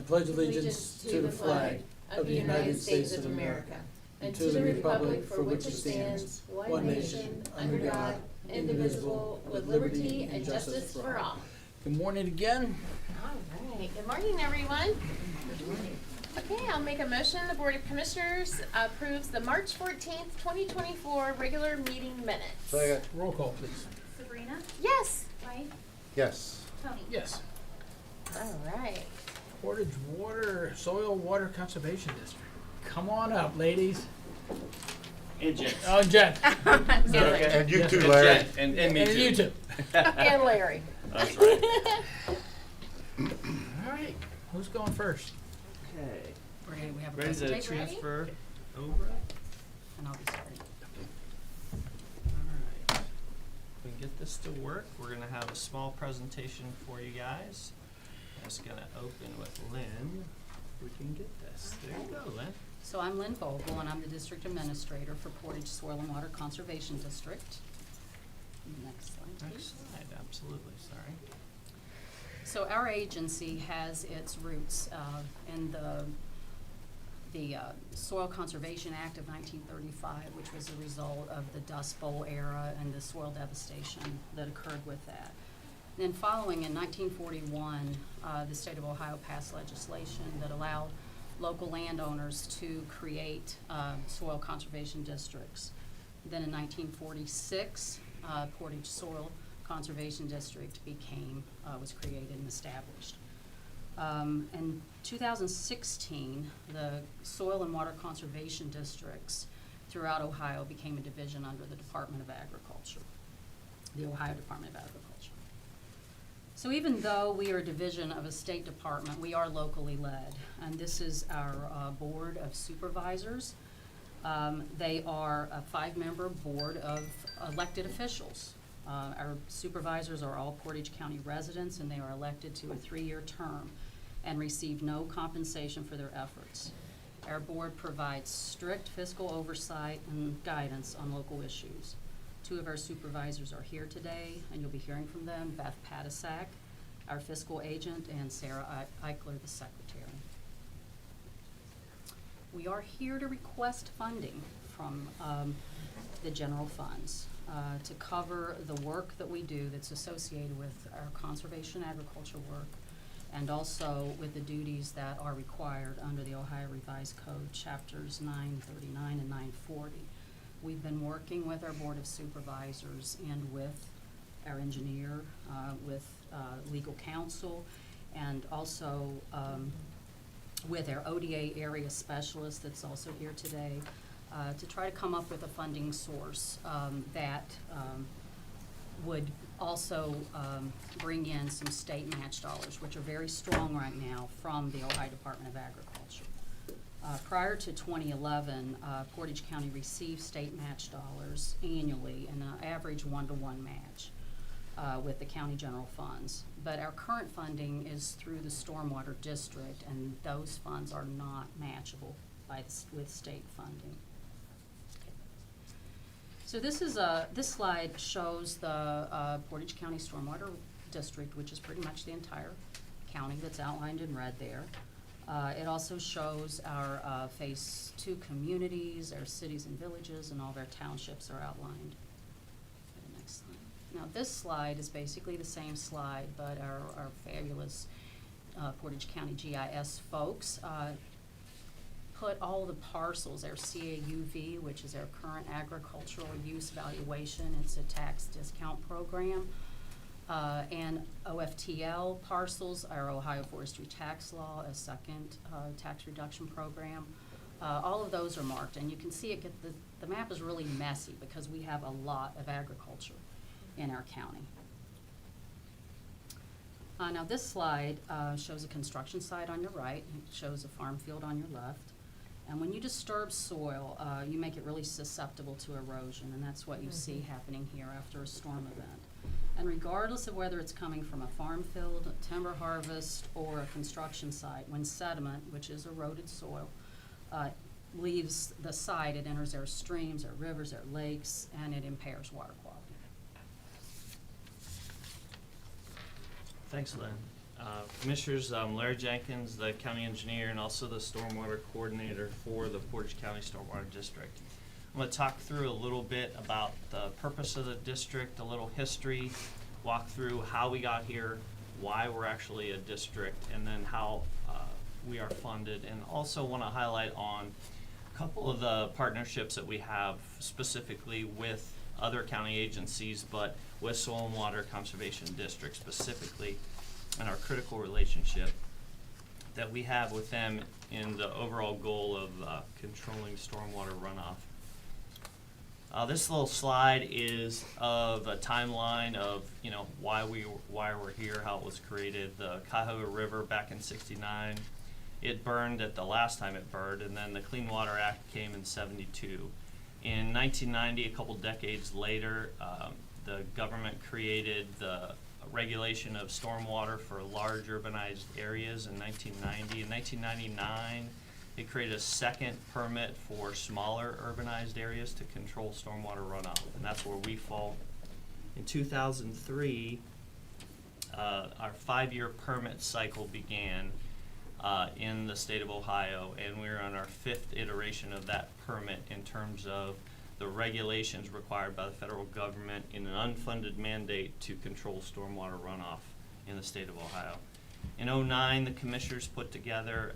pledge allegiance to the flag of the United States of America and to the republic for which it stands, one nation, under God, indivisible, with liberty and justice for all. Good morning again. All right. Good morning, everyone. Good morning. Okay, I'll make a motion. The Board of Commissioners approves the March 14th, 2024 regular meeting minutes. Second. Roll call, please. Sabrina? Yes. White? Yes. Tony? Yes. All right. Portage Soil Water Conservation District. Come on up, ladies. And Jen. Oh, Jen. Okay. And you Yes. too, And Larry. Jen. And me And too. you too. And Larry. That's right. All right. Who's going first? Okay. We have a Ready to presentation, transfer over? and I'll be starting. Alright. We can get this to work. We're gonna have a small presentation for you guys. It's gonna open with Lynn. We can get this. There you go, Lynn. So I'm Lynn Vogel, and I'm the District Administrator for Portage Soil and Water Conservation District. Next slide, Next please. slide, absolutely, sorry. So our agency has its roots in the Soil Conservation Act of 1935, which was a result of the Dust Bowl era and the soil devastation that occurred with that. Then following in 1941, the state of Ohio passed legislation that allowed local landowners to create soil conservation districts. Then in 1946, Portage Soil Conservation District was created and established. In 2016, the Soil and Water Conservation Districts throughout Ohio became a division under the Department of Agriculture, the Ohio Department of Agriculture. So even though we are a division of a state department, we are locally led, and this is our Board of Supervisors. They are a 5-member board of elected officials. Our supervisors are all Portage County residents, and they are elected to a 3-year term and receive no compensation for their efforts. Our board provides strict fiscal oversight and guidance on local issues. 2 of our supervisors are here today, and you'll be hearing from them, Beth Patasak, our fiscal agent, and Sarah Eichler, the secretary. We are here to request funding from the general funds to cover the work that we do that's associated with our conservation agriculture work, and also with the duties that are required under the Ohio Revised Code, chapters 939 and 940. We've been working with our Board of Supervisors and with our engineer, with legal counsel, and also with our ODA area specialist that's also here today, to try to come up with a funding source that would also bring in some state match dollars, which are very strong right now from the Ohio Department of Agriculture. Prior to 2011, Portage County received state match dollars annually in an average 1-to-1 match with the county general funds. But our current funding is through the Stormwater District, and those funds are not matchable with state funding. So this slide shows the Portage County Stormwater District, which is pretty much the entire county that's outlined in red there. It also shows our Phase 2 communities, our cities and villages, and all of our townships are outlined. Go to the next slide. Now this slide is basically the same slide, but our fabulous Portage County GIS folks put all the parcels, our CAUV, which is our current agricultural use valuation, it's a tax discount program, and OFTL parcels, our Ohio Forestry Tax Law, a second tax reduction program. All of those are marked, and you can see the map is really messy because we have a lot of agriculture in our county. Now this slide shows a construction site on your right, and it shows a farm field on your left. And when you disturb soil, you make it really susceptible to erosion, and that's what you see happening here after a storm event. And regardless of whether it's coming from a farm field, a timber harvest, or a construction site, when sediment, which is eroded soil, leaves the site, it enters our streams, our rivers, our lakes, and it impairs water quality. Thanks, Lynn. Commissioners, Larry Jenkins, the county engineer, and also the stormwater coordinator for the Portage County Stormwater District. I'm going to talk through a little bit about the purpose of the district, a little history, walk through how we got here, why we're actually a district, and then how we are funded, and also want to highlight on a couple of the partnerships that we have specifically with other county agencies, but with Soil and Water Conservation District specifically, and our critical relationship that we have with them in the overall goal of controlling stormwater runoff. This little slide is of a timeline of, you know, why we're here, how it was created. The Cuyahoga River back in '69, it burned at the last time it burned, and then the Clean Water Act came in '72. In 1990, a couple decades later, the government created the regulation of stormwater for large urbanized areas in 1990. In 1999, it created a second permit for smaller urbanized areas to control stormwater runoff, and that's where we fall. In 2003, our 5-year permit cycle began in the state of Ohio, and we're on our 5th iteration of that permit in terms of the regulations required by the federal government in an unfunded mandate to control stormwater runoff in the state of Ohio. In '09, the commissioners put together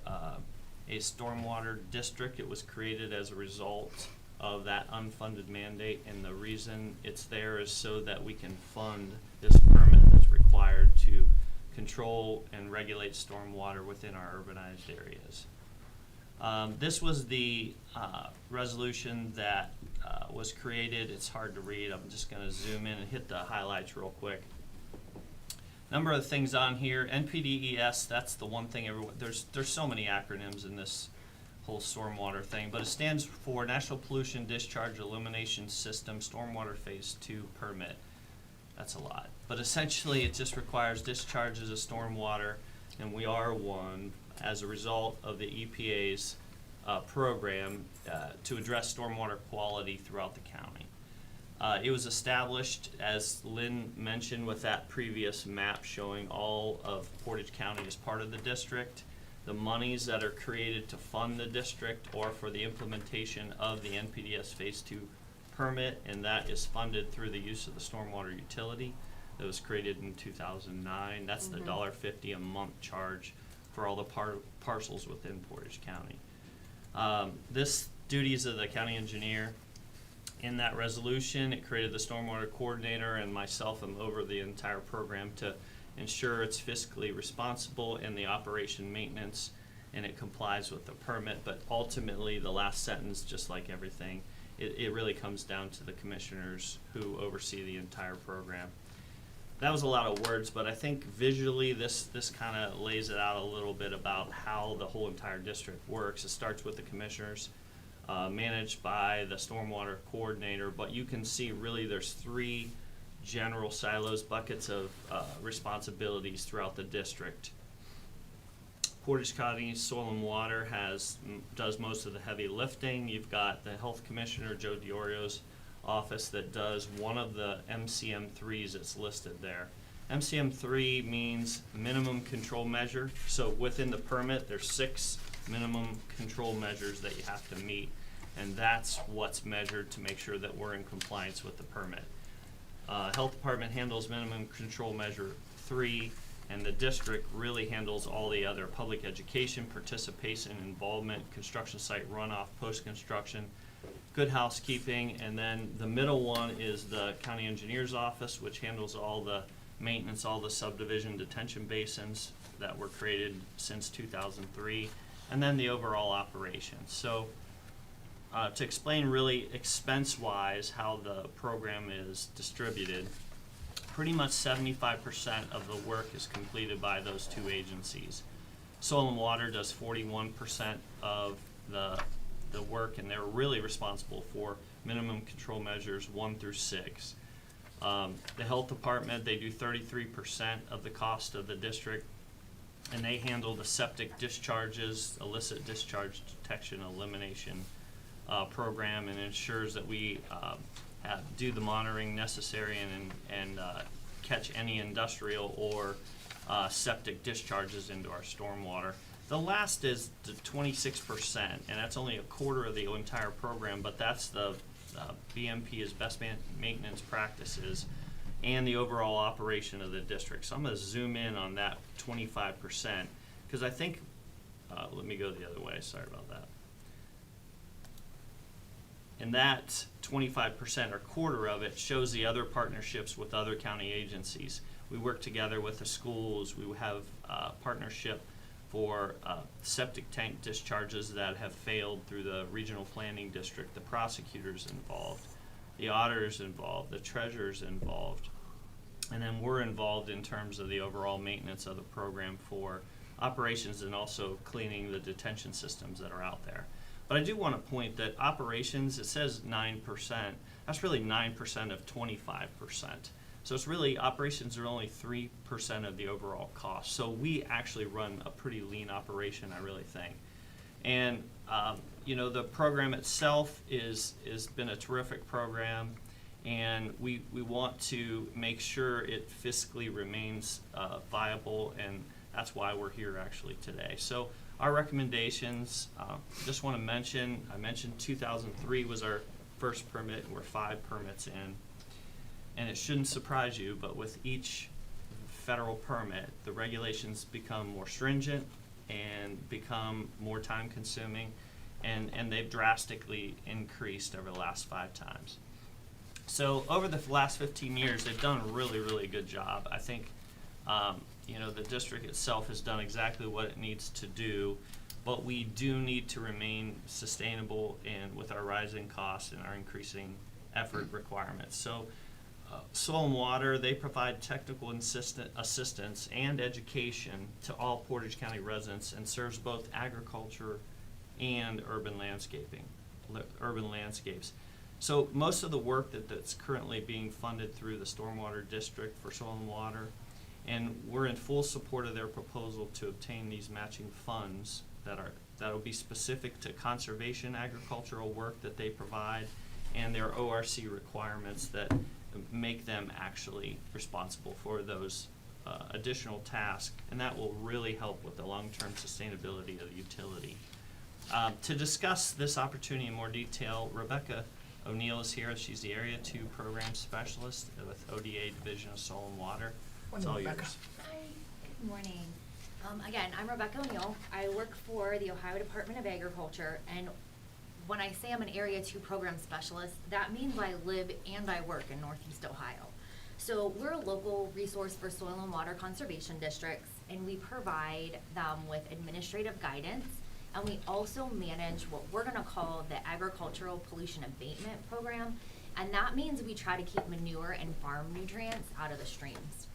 a stormwater district. It was created as a result of that unfunded mandate, and the reason it's there is so that we can fund this permit that's required to control and regulate stormwater within our urbanized areas. This was the resolution that was created. It's hard to read. I'm just going to zoom in and hit the highlights real quick. Number of things on here. NPDES, that's the one thing everyone, there's so many acronyms in this whole stormwater thing, but it stands for National Pollution Discharge Elimination System Stormwater Phase 2 Permit. That's a lot. But essentially it just requires discharges of stormwater, and we are one as a result of the EPA's program to address stormwater quality throughout the county. It was established, as Lynn mentioned, with that previous map showing all of Portage County as part of the district. The monies that are created to fund the district or for the implementation of the NPDES Phase 2 permit, and that is funded through the use of the stormwater utility that was created in 2009. That's the $1.50 a month charge for all the parcels within Portage County. This duties of the county engineer. In that resolution, it created the stormwater coordinator, and myself am over the entire program to ensure it's fiscally responsible in the operation maintenance and it complies with the permit. But ultimately, the last sentence, just like everything, it really comes down to the commissioners who oversee the entire program. That was a lot of words, but I think visually this kind of lays it out a little bit about how the whole entire district works. It starts with the commissioners, managed by the stormwater coordinator, but you can see really there's 3 general silos, buckets of responsibilities throughout the district. Portage County Soil and Water does most of the heavy lifting. You've got the Health Commissioner, Joe Diorio's office, that does one of the MCM3s that's listed there. MCM3 means minimum control measure. So within the permit, there's 6 minimum control measures that you have to meet, and that's what's measured to make sure that we're in compliance with the permit. Health Department handles minimum control measure 3, and the district really handles all the other: public education, participation, involvement, construction site runoff, post-construction, good housekeeping, and then the middle one is the county engineer's office, which handles all the maintenance, all the subdivision detention basins that were created since 2003, and then the overall operation. So to explain really expense-wise how the program is distributed, pretty much 75% of the work is completed by those 2 agencies. Soil and Water does 41% of the work, and they're really responsible for minimum control measures 1 through 6. The Health Department, they do 33% of the cost of the district, and they handle the septic discharges, illicit discharge detection, elimination program, and ensures that we do the monitoring necessary and catch any industrial or septic discharges into our stormwater. The last is the 26%, and that's only a quarter of the entire program, but that's the BMP is best maintenance practices and the overall operation of the district. So I'm going to zoom in on that 25%, because I think, let me go the other way, sorry about that. And that 25% or quarter of it shows the other partnerships with other county agencies. We work together with the schools. We have partnership for septic tank discharges that have failed through the regional planning district, the prosecutors involved, the auditors involved, the treasurers involved, and then we're involved in terms of the overall maintenance of the program for operations and also cleaning the detention systems that are out there. But I do want to point that operations, it says 9%, that's really 9% of 25%. So it's really, operations are only 3% of the overall cost. So we actually run a pretty lean operation, I really think. And, you know, the program itself is been a terrific program, and we want to make sure it fiscally remains viable, and that's why we're here actually today. So our recommendations, just want to mention, I mentioned 2003 was our first permit, and we're 5 permits in. And it shouldn't surprise you, but with each federal permit, the regulations become more stringent and become more time consuming, and they've drastically increased over the last 5 times. So over the last 15 years, they've done a really, really good job. I think, you know, the district itself has done exactly what it needs to do, but we do need to remain sustainable and with our rising costs and our increasing effort requirements. So Soil and Water, they provide technical assistance and education to all Portage County residents and serves both agriculture and urban landscapes. So most of the work that's currently being funded through the Stormwater District for Soil and Water, and we're in full support of their proposal to obtain these matching funds that'll be specific to conservation agricultural work that they provide and their ORC requirements that make them actually responsible for those additional tasks, and that will really help with the long-term sustainability of the utility. To discuss this opportunity in more detail, Rebecca O'Neill is here. She's the Area 2 Program Specialist with ODA Division of Soil and Water. It's all yours. Hi, good morning. Again, I'm Rebecca O'Neill. I work for the Ohio Department of Agriculture, and when I say I'm an Area 2 Program Specialist, that means I live and I work in Northeast Ohio. So we're a local resource for soil and water conservation districts, and we provide them with administrative guidance, and we also manage what we're gonna call the Agricultural Pollution Abatement Program, and that means we try to keep manure and farm nutrients out of the streams.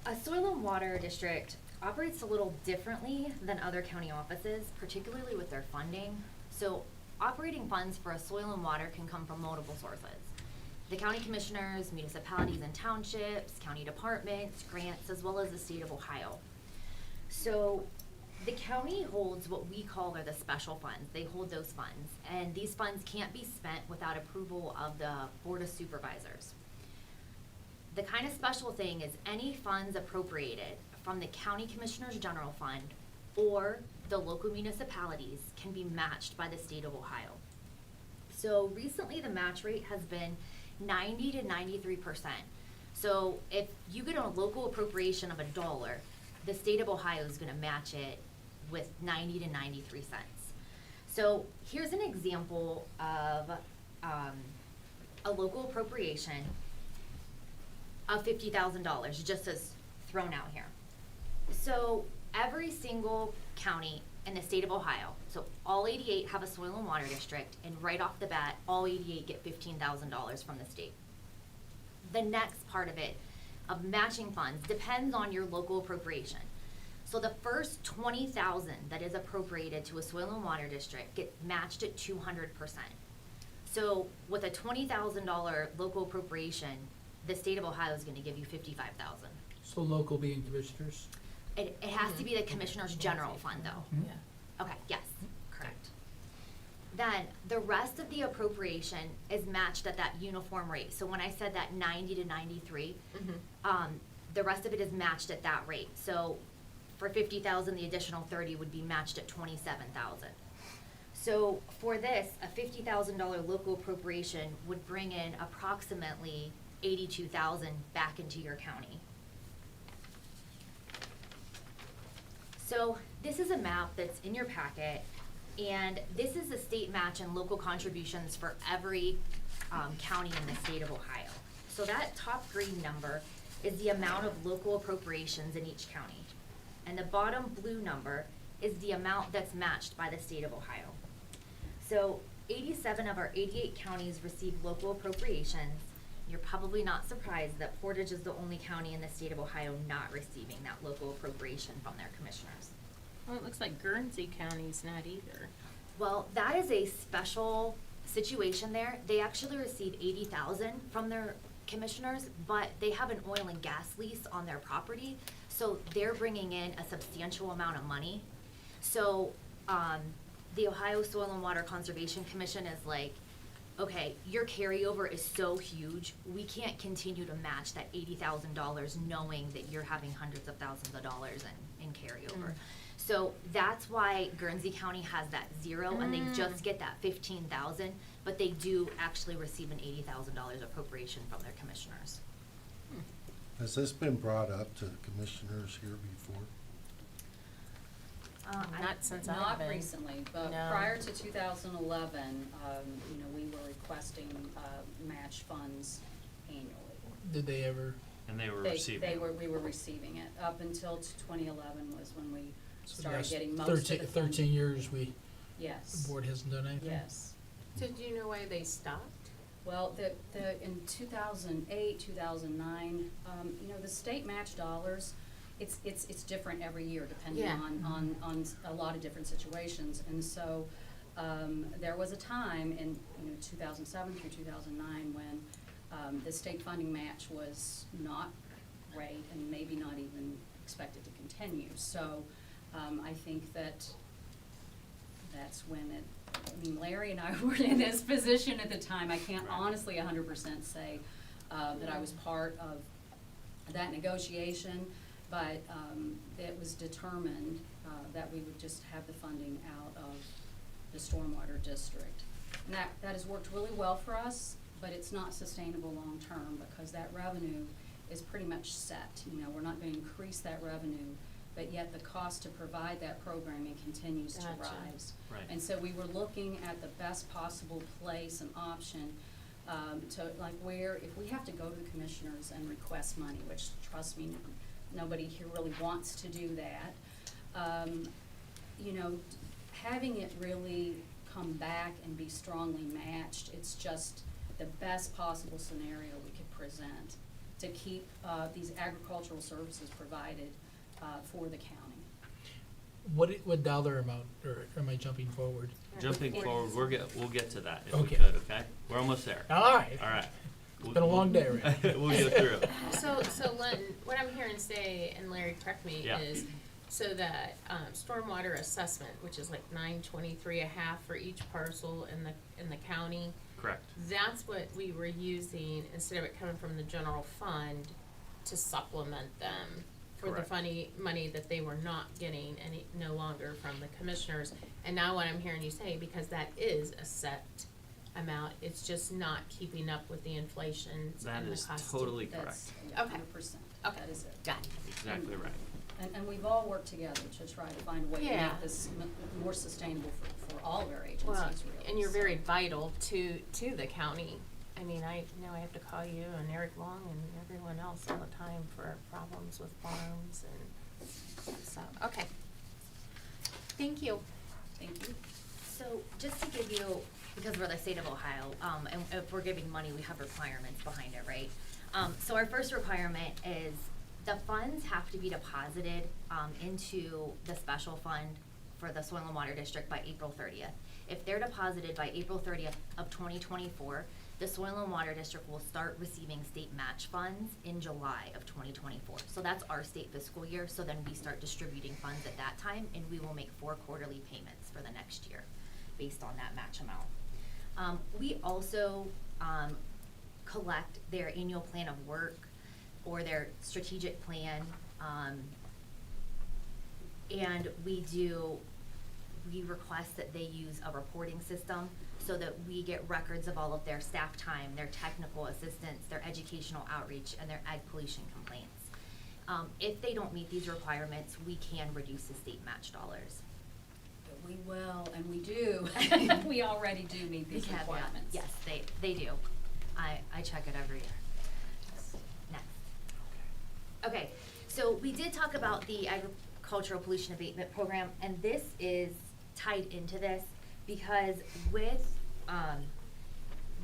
A soil and water district operates a little differently than other county offices, particularly with their funding. So operating funds for a soil and water can come from multiple sources. The county commissioners, municipalities and townships, county departments, grants, as well as the state of Ohio. So the county holds what we call are the special funds. They hold those funds, and these funds can't be spent without approval of the Board of Supervisors. The kind of special thing is any funds appropriated from the County Commissioners General Fund or the local municipalities can be matched by the state of Ohio. So recently the match rate has been 90 to 93%. So if you get a local appropriation of $1, the state of Ohio is gonna match it with 90 to 93 cents. So here's an example of a local appropriation of $50,000, just as thrown out here. So every single county in the state of Ohio, so all 88 have a soil and water district, and right off the bat, all 88 get $15,000 from the state. The next part of it, of matching funds, depends on your local appropriation. So the first $20,000 that is appropriated to a soil and water district gets matched at 200%. So with a $20,000 local appropriation, the state of Ohio is gonna give you $55,000. So local being commissioners? It has to be the Commissioner's General Fund though. Mhm. Okay, yes, correct. then the rest of the appropriation is matched at that uniform rate. So when I said that 90 to 93, the rest of it is matched at that rate. So for 50,000, the additional 30 would be matched at 27,000. So for this, a $50,000 local appropriation would bring in approximately 82,000 back into your county. So this is a map that's in your packet, and this is the state match and local contributions for every county in the state of Ohio. So that top green number is the amount of local appropriations in each county. And the bottom blue number is the amount that's matched by the state of Ohio. So 87 of our 88 counties receive local appropriations. You're probably not surprised that Portage is the only county in the state of Ohio not receiving that local appropriation from their commissioners. Well, it looks like Guernsey County's not either. Well, that is a special situation there. They actually receive 80,000 from their commissioners, but they have an oil and gas lease on their property, so they're bringing in a substantial amount of money. So, the Ohio Soil and Water Conservation Commission is like, okay, your carryover is so huge, we can't continue to match that $80,000 knowing that you're having hundreds of thousands of dollars in carryover. So that's why Guernsey County has that 0, and they just get that 15,000, but they do actually receive an $80,000 appropriation from their commissioners. Has this been brought up to the commissioners here before? Not since I've Not been. recently, but No. prior to 2011, we were requesting match funds annually. Did they ever, And they were We receiving. were receiving it. Up until 2011 was when we so the started last getting most of the 13 years, the Yes, board hasn't done anything? yes. So do you know why they stopped? Well, in 2008, 2009, the state match dollars, it's different every year depending Yeah. on a lot of different situations. And so, there was a time in, 2007 through 2009 when, the state funding match was not great and maybe not even expected to continue. So, I think that's when Larry and I were in this position at the time. I can't honestly 100% say, that I was part of that negotiation, but, it was determined, that we would just have the funding out of the stormwater district. And that has worked really well for us, but it's not sustainable long-term because that revenue is pretty much set. We're not gonna increase that revenue, but yet the cost to provide that programming continues to Gotcha. rise. Right. And so we were looking at the best possible place and option, to, like, where, if we have to go to the commissioners and request money, which, trust me, nobody here really wants to do that, having it really come back and be strongly matched, it's just the best possible scenario we could present to keep, these agricultural services provided, for the county. What dollar amount, or am I jumping forward? Jumping forward, we'll get to that if we Okay. could, okay? We're almost there. All right. All right. It's been a long day, right? We'll get through it. So Lynn, what I'm hearing say, and Larry, correct me, Yeah. is so that stormwater assessment, which is like $923 a half for each parcel in the county, Correct. that's what we were using instead of it coming from the general fund to supplement them for the Correct. money that they were not getting no longer from the commissioners. And now what I'm hearing you say, because that is a set amount, it's just not keeping up with the inflation That and the is cost. totally correct. That's Okay. 100%. Okay. That is it. Got it. Exactly right. And we've all worked together to try to find a way to Yeah. make this more sustainable for all of our agencies, Well, really. and you're So- very vital to the county. I mean, I know I have to call you and Eric Long and everyone else all the time for problems with farms and so, okay. Thank you. Thank you. So just to give you, because we're the state of Ohio, and if we're giving money, we have requirements behind it, right? So our first requirement is the funds have to be deposited, into the special fund for the Soil and Water District by April 30th. If they're deposited by April 30th of 2024, the Soil and Water District will start receiving state match funds in July of 2024. So that's our state fiscal year, so then we start distributing funds at that time, and we will make 4 quarterly payments for the next year. based on that match amount. We also collect their annual plan of work or their strategic plan, and we request that they use a reporting system so that we get records of all of their staff time, their technical assistance, their educational outreach, and their egg pollution complaints. If they don't meet these requirements, we can reduce the state match dollars. But we will, and we do. We already do meet these Caveat, requirements. yes, they do. I check it every year. Next. Okay, so we did talk about the agricultural pollution abatement program, and this is tied into this because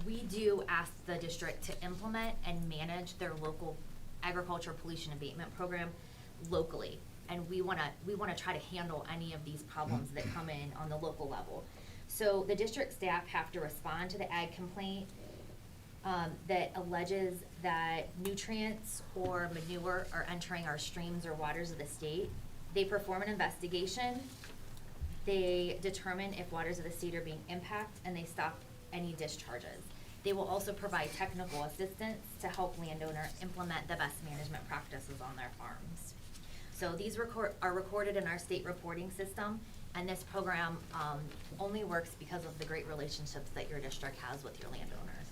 we do ask the district to implement and manage their local agricultural pollution abatement program locally. And we wanna try to handle any of these problems that come in on the local level. So the district staff have to respond to the ag complaint that alleges that nutrients or manure are entering our streams or waters of the state. They perform an investigation, they determine if waters of the state are being impacted, and they stop any discharges. They will also provide technical assistance to help landowners implement the best management practices on their farms. So these are recorded in our state reporting system, and this program only works because of the great relationships that your district has with your landowners.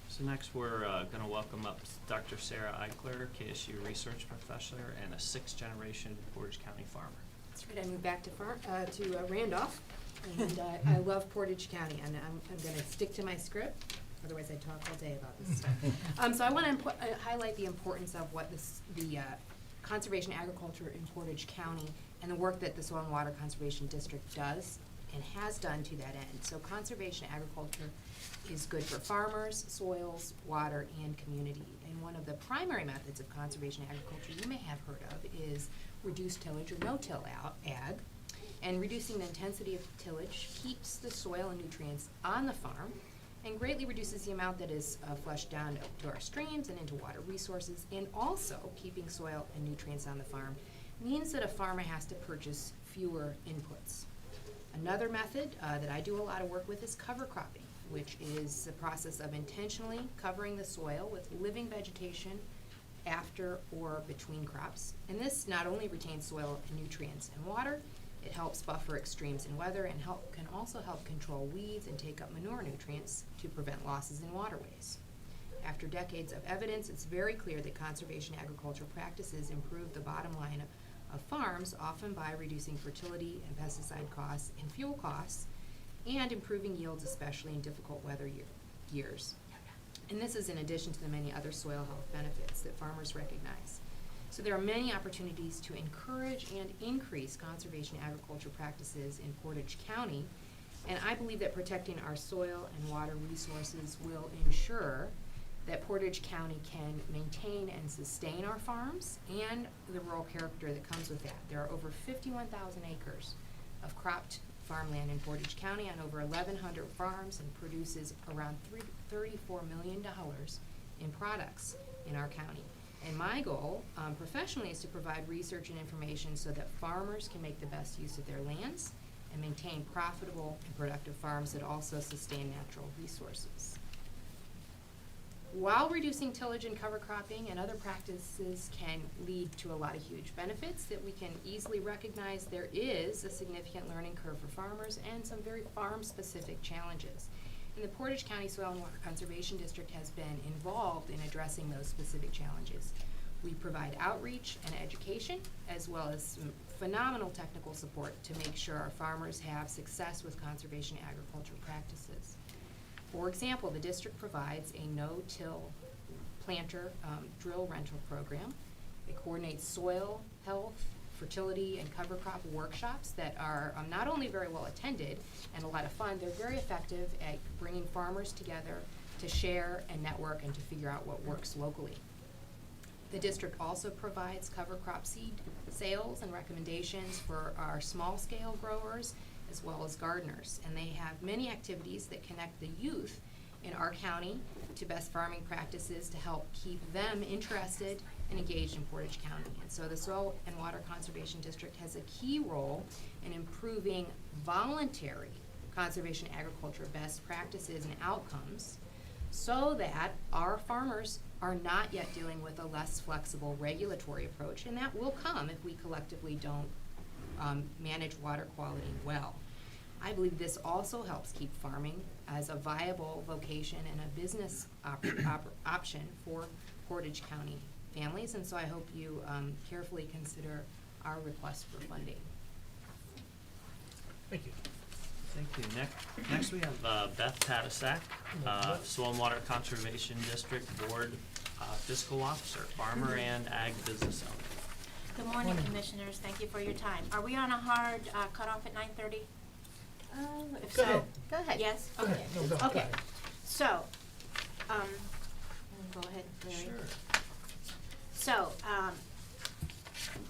So next, we're going to welcome up Dr. Sarah Eichler, KSU research professor and a 6th-generation Portage County farmer. That's right. I moved back to Randolph, and I love Portage County, and I'm going to stick to my script. Otherwise, I'd talk all day about this stuff. So I want to highlight the importance of what the conservation agriculture in Portage County and the work that the Soil and Water Conservation District does and has done to that end. So conservation agriculture is good for farmers, soils, water, and community. And one of the primary methods of conservation agriculture you may have heard of is reduced tillage or no-till ag. And reducing the intensity of tillage keeps the soil and nutrients on the farm and greatly reduces the amount that is flushed down to our streams and into water resources. And also keeping soil and nutrients on the farm means that a farmer has to purchase fewer inputs. Another method that I do a lot of work with is cover cropping, which is the process of intentionally covering the soil with living vegetation after or between crops. And this not only retains soil and nutrients and water, it helps buffer extremes in weather and can also help control weeds and take up manure nutrients to prevent losses in waterways. After decades of evidence, it's very clear that conservation agriculture practices improve the bottom line of farms, often by reducing fertility and pesticide costs and fuel costs, and improving yields, especially in difficult weather years. And this is in addition to the many other soil health benefits that farmers recognize. So there are many opportunities to encourage and increase conservation agriculture practices in Portage County, and I believe that protecting our soil and water resources will ensure that Portage County can maintain and sustain our farms and the rural character that comes with that. There are over 51,000 acres of cropped farmland in Portage County on over 1,100 farms and produces around $34 million in products in our county. And my goal professionally is to provide research and information so that farmers can make the best use of their lands and maintain profitable and productive farms that also sustain natural resources. While reducing tillage and cover cropping and other practices can lead to a lot of huge benefits that we can easily recognize, there is a significant learning curve for farmers and some very farm-specific challenges. And the Portage County Soil and Water Conservation District has been involved in addressing those specific challenges. We provide outreach and education, as well as some phenomenal technical support to make sure our farmers have success with conservation agriculture practices. For example, the district provides a no-till planter drill rental program. It coordinates soil health, fertility, and cover crop workshops that are not only very well attended and a lot of fun, they're very effective at bringing farmers together to share and network and to figure out what works locally. The district also provides cover crop seed sales and recommendations for our small-scale growers as well as gardeners. And they have many activities that connect the youth in our county to best farming practices to help keep them interested and engaged in Portage County. And so the Soil and Water Conservation District has a key role in improving voluntary conservation agriculture best practices and outcomes so that our farmers are not yet dealing with a less flexible regulatory approach, and that will come if we collectively don't manage water quality well. I believe this also helps keep farming as a viable vocation and a business option for Portage County families, and so I hope you carefully consider our request for funding. Thank you. Thank you. Next we have Beth Patasak, Soil and Water Conservation District Board Fiscal Officer, Farmer and Ag Business Owner. Good morning, Commissioners. Thank you for your time. Are we on a hard cutoff at 9:30? If Go so, ahead. go ahead. Yes? Go ahead. No, go Okay. ahead. So, go ahead, Larry. So,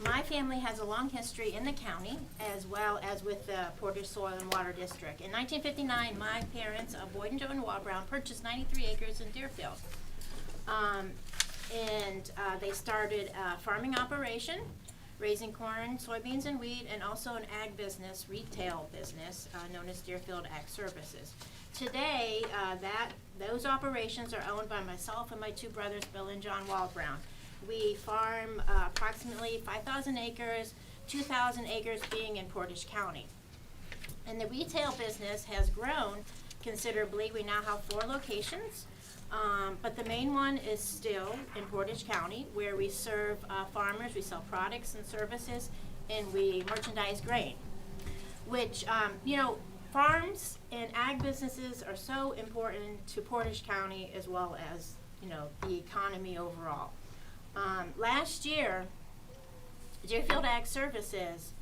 my family has a long history in the county as well as with the Portage Soil and Water District. In 1959, my parents, Boyd and Joan Walbrown, purchased 93 acres in Deerfield. They started a farming operation, raising corn, soybeans, and wheat, and also an ag business, retail business, known as Deerfield Ag Services. Today, those operations are owned by myself and my two brothers, Bill and John Walbrown. We farm approximately 5,000 acres, 2,000 acres being in Portage County. And the retail business has grown considerably. We now have 4 locations, but the main one is still in Portage County, where we serve farmers, we sell products and services, and we merchandise grain, which, farms and ag businesses are so important to Portage County as well as, the economy overall. Last year, Deerfield Ag Services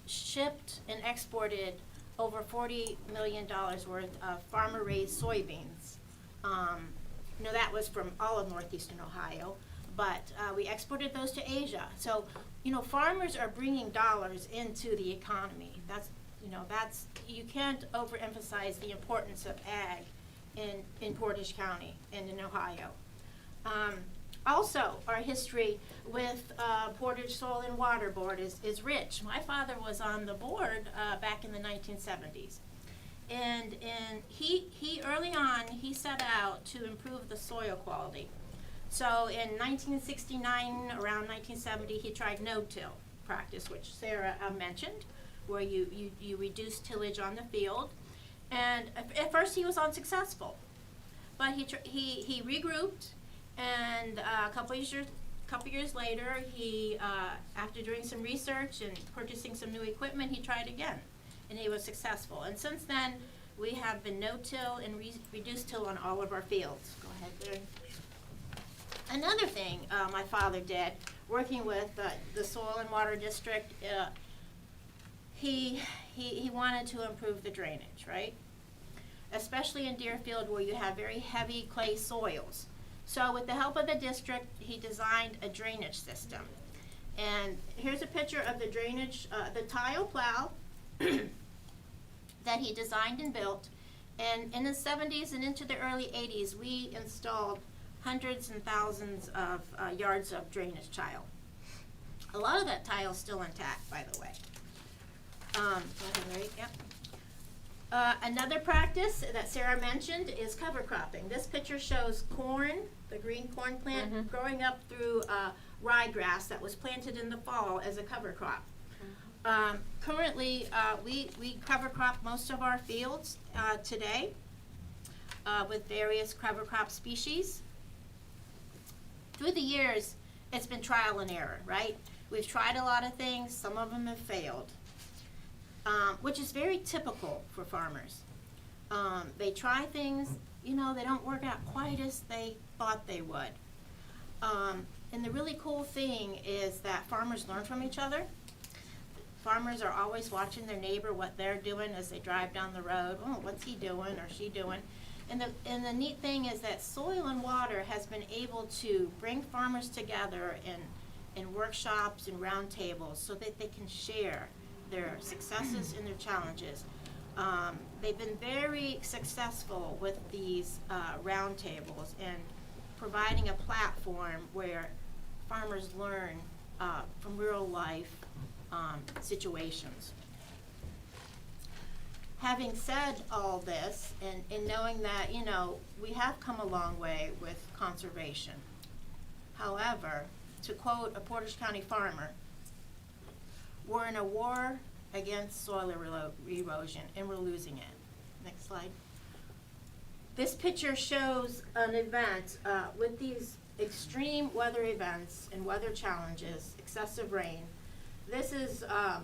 shipped and exported over $40 million worth of farmer-raised soybeans. That was from all of northeastern Ohio, but we exported those to Asia. So, farmers are bringing dollars into the economy. That's you can't overemphasize the importance of ag in Portage County and in Ohio. Also, our history with Portage Soil and Water Board is rich. My father was on the board back in the 1970s. And he early on, he set out to improve the soil quality. So in 1969, around 1970, he tried no-till practice, which Sarah mentioned, where you reduce tillage on the field. And at first he was unsuccessful, but he regrouped. And a couple years later, he, after doing some research and purchasing some new equipment, he tried again, and he was successful. And since then, we have been no-till and reduced till on all of our fields. Go ahead, Larry. Another thing my father did, working with the Soil and Water District, he wanted to improve the drainage, right? Especially in Deerfield, where you have very heavy clay soils. So with the help of the district, he designed a drainage system. And here's a picture of the drainage, the tile plow that he designed and built. And in the 70s and into the early 80s, we installed hundreds and thousands of yards of drainage tile. A lot of that tile is still intact, by the way. Go ahead, Larry. Yep. Another practice that Sarah mentioned is cover cropping. This picture shows corn, the green corn plant, growing up through ryegrass that was planted in the fall as a cover crop. Currently, we cover crop most of our fields today with various cover crop species. Through the years, it's been trial and error, right? We've tried a lot of things, some of them have failed. Which is very typical for farmers. They try things, they don't work out quite as they thought they would. And the really cool thing is that farmers learn from each other. Farmers are always watching their neighbor, what they're doing as they drive down the road. Oh, what's he doing or she doing? And the neat thing is that Soil and Water has been able to bring farmers together in workshops and roundtables so that they can share their successes and their challenges. They've been very successful with these roundtables and providing a platform where farmers learn from real life situations. having said all this, and knowing that, you know, we have come a long way with conservation. However, to quote a Portage County farmer, we're in a war against soil erosion, and we're losing it. Next slide. This picture shows an event with these extreme weather events and weather challenges, excessive rain. This is a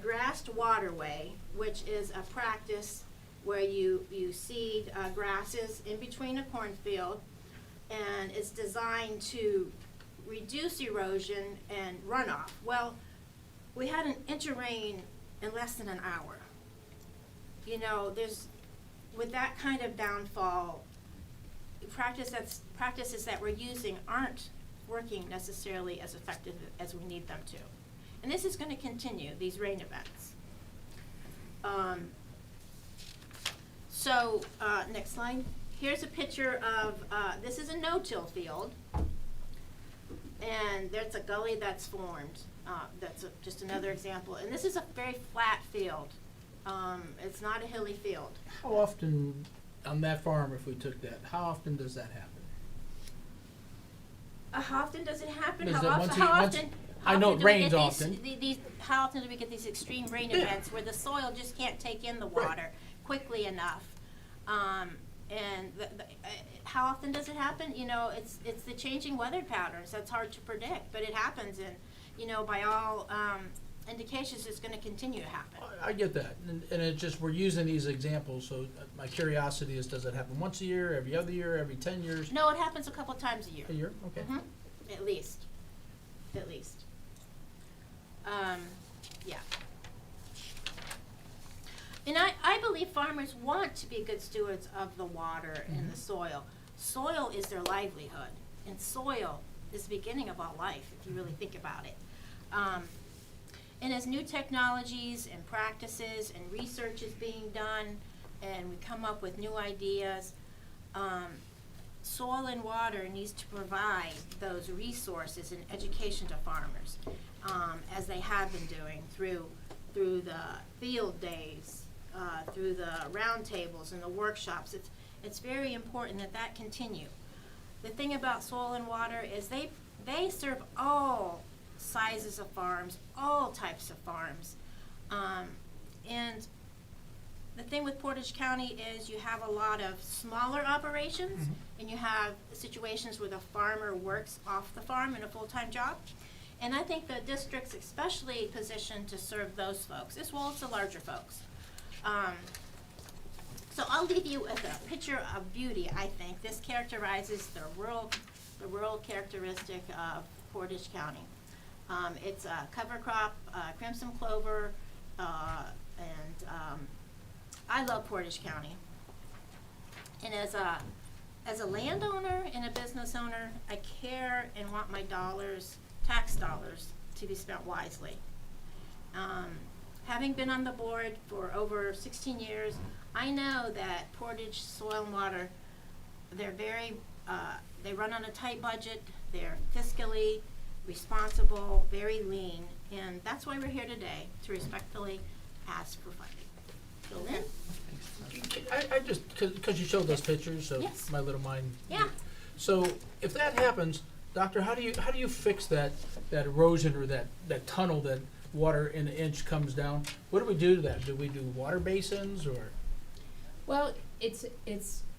grassed waterway, which is a practice where you seed grasses in between a cornfield, and it's designed to reduce erosion and runoff. Well, we had an inch of rain in less than an hour. You know, with that kind of downfall, practices that we're using aren't working necessarily as effective as we need them to. And this is going to continue, these rain events. Next slide. Here's a picture of, this is a no-till field. And there's a gully that's formed. That's just another example. And this is a very flat field. It's not a hilly field. How often, on that farm, if we took that, how often does that happen? How often does it happen? Is How it often? once How a- once- often? I know it do we rains get often. How often do we get these extreme rain events where the soil just can't take in the water quickly enough? How often does it happen? You know, it's the changing weather patterns that's hard to predict, but it happens, and you know, by all indications, it's going to continue to happen. I get that, and it's just, we're using these examples, so my curiosity is, does it happen once a year, every other year, every 10 years? No, it happens a couple times a year. A year, okay. Mhm. At least. Yeah. And I believe farmers want to be good stewards of the water and the soil. Soil is their livelihood, and soil is the beginning of all life, if you really think about it. And as new technologies and practices and research is being done, and we come up with new ideas, soil and water needs to provide those resources and education to farmers, as they have been doing through the field days, through the roundtables and the workshops. It's very important that continue. The thing about soil and water is they serve all sizes of farms, all types of farms, and the thing with Portage County is you have a lot of smaller operations, and you have situations where the farmer works off the farm in a full-time job. And I think the district's especially positioned to serve those folks, as well as the larger folks. So I'll leave you with a picture of beauty, I think. This characterizes the rural characteristic of Portage County. It's a cover crop, crimson clover, and I love Portage County. And as a landowner and a business owner, I care and want my tax dollars, to be spent wisely. Having been on the board for over 16 years, I know that Portage Soil and Water, they're they run on a tight budget, they're fiscally responsible, very lean, and that's why we're here today, to respectfully ask for funding. So Lynn? I just, because you showed those pictures, so Yes. my little mind. Yeah. So if that happens, Doctor, how do you fix that erosion, or that tunnel that water in an inch comes down? What do we do to that? Do we do water basins, or? Well, it'd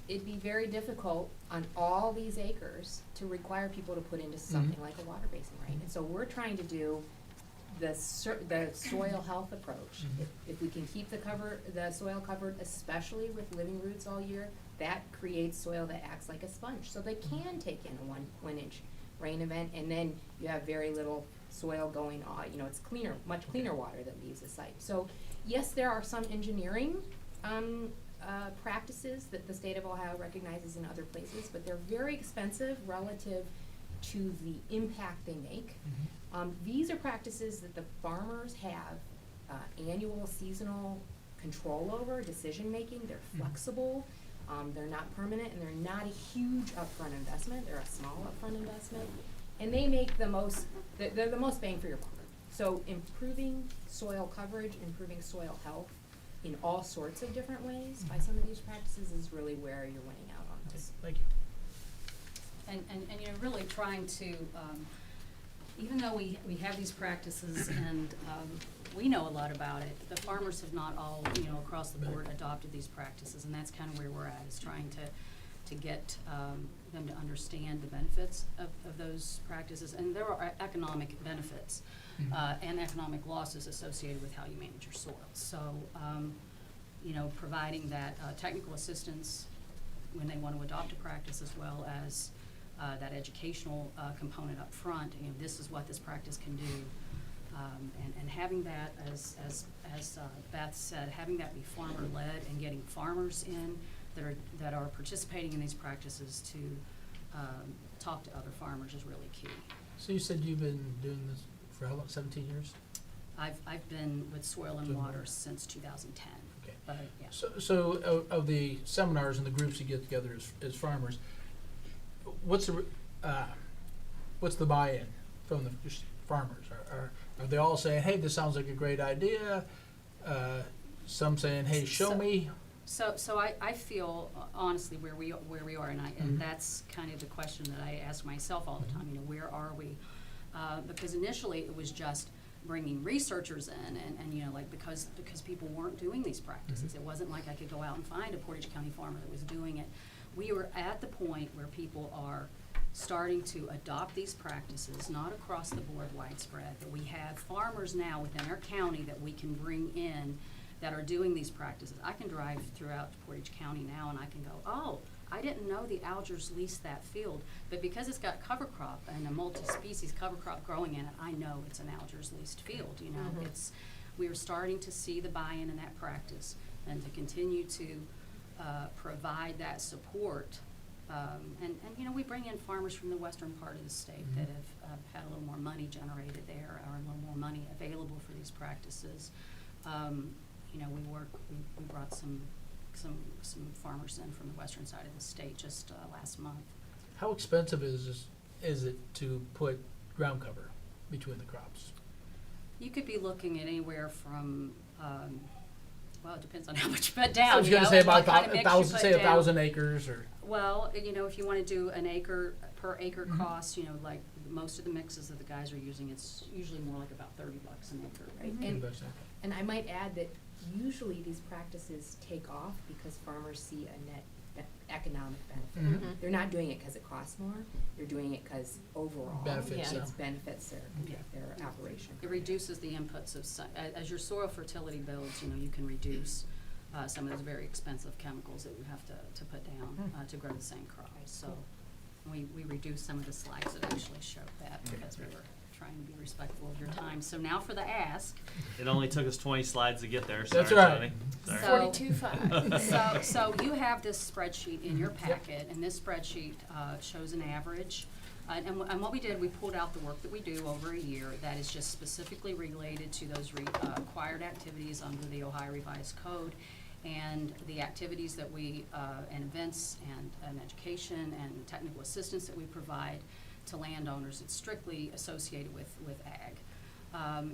be very difficult on all these acres to require people to put into something like a water basin, right? And so we're trying to do the soil health approach. If we can keep the soil covered, especially with living roots all year, that creates soil that acts like a sponge. So they can take in a one inch rain event, and then you have very little soil going on. You know, it's cleaner, much cleaner water that leaves the site. So yes, there are some engineering practices that the state of Ohio recognizes in other places, but they're very expensive relative to the impact they make. These are practices that the farmers have annual, seasonal control over, decision making. They're flexible, they're not permanent, and they're not a huge upfront investment. They're a small upfront investment, and they make they're the most bang for your buck. So improving soil coverage, improving soil health in all sorts of different ways by some of these practices is really where you're winning out on this. Thank you. And you know, really trying to, even though we have these practices and, we know a lot about it, the farmers have not all, you know, across the board adopted these practices, and that's kind of where we're at, is trying to get, them to understand the benefits of those practices, and there are economic benefits, and economic losses associated with how you manage your soil. So, you know, providing that, technical assistance when they want to adopt a practice, as well as, that educational, component up front, you know, this is what this practice can do. And having that, as Beth said, having that be farmer-led and getting farmers in that are participating in these practices to talk to other farmers is really key. So you said you've been doing this for how long, 17 years? I've been with Soil and Water since 2010. Okay. But, yeah. So of the seminars and the groups you get together as farmers, what's the buy-in from the just farmers? Are they all saying, hey, this sounds like a great idea? Some saying, hey, show me. So I feel honestly where we are, and Mhm. that's kind of the question that I ask myself all the time. You know, where are we? Because initially it was just bringing researchers in, and you know, like because people weren't doing these practices. Mhm. It wasn't like I could go out and find a Portage County farmer that was doing it. We were at the point where people are starting to adopt these practices, not across the board widespread, but we have farmers now within our county that we can bring in that are doing these practices. I can drive throughout Portage County now and I can go, oh, I didn't know the Algers leased that field, but because it's got cover crop and a multi-species cover crop growing in it, I know it's an Algers leased field, you know. Mhm. We are starting to see the buy-in in that practice, and to continue to provide that support. And you know, we bring in farmers from the western part of the state that have had a little more money generated there, or a little more money available for these practices. You know, we brought some farmers in from the western side of the state just last month. How expensive is it to put ground cover between the crops? You could be looking at anywhere from, well, it depends on how much you put down. I was you going to know, say and what about kind of mix you put down. 1,000 acres, or Well, you know, if you want to do an acre per acre cost, you know, like most of the mixes that the guys are using, it's usually more like about $30 an acre. Right, and I might add that usually these practices take off because farmers see a net economic benefit. Mhm. They're not doing it because it costs more, they're doing it because overall Benefits it them. benefits their operation. It reduces the inputs of, as your soil fertility builds, you know, you can reduce some of those very expensive chemicals that you have to put down to grow the same crop. So we reduced some of the slides that actually showed that because we were trying to be respectful of your time. So now for the ask. It only took us 20 slides to get there. Sorry, That's right. Tony. Sorry. So- 42.5. So you have this spreadsheet in your packet, and this spreadsheet shows an average. And what we did, we pulled out the work that we do over a year that is just specifically related to those required activities under the Ohio Revised Code, and the activities that we, and events and education and technical assistance that we provide to landowners. It's strictly associated with ag.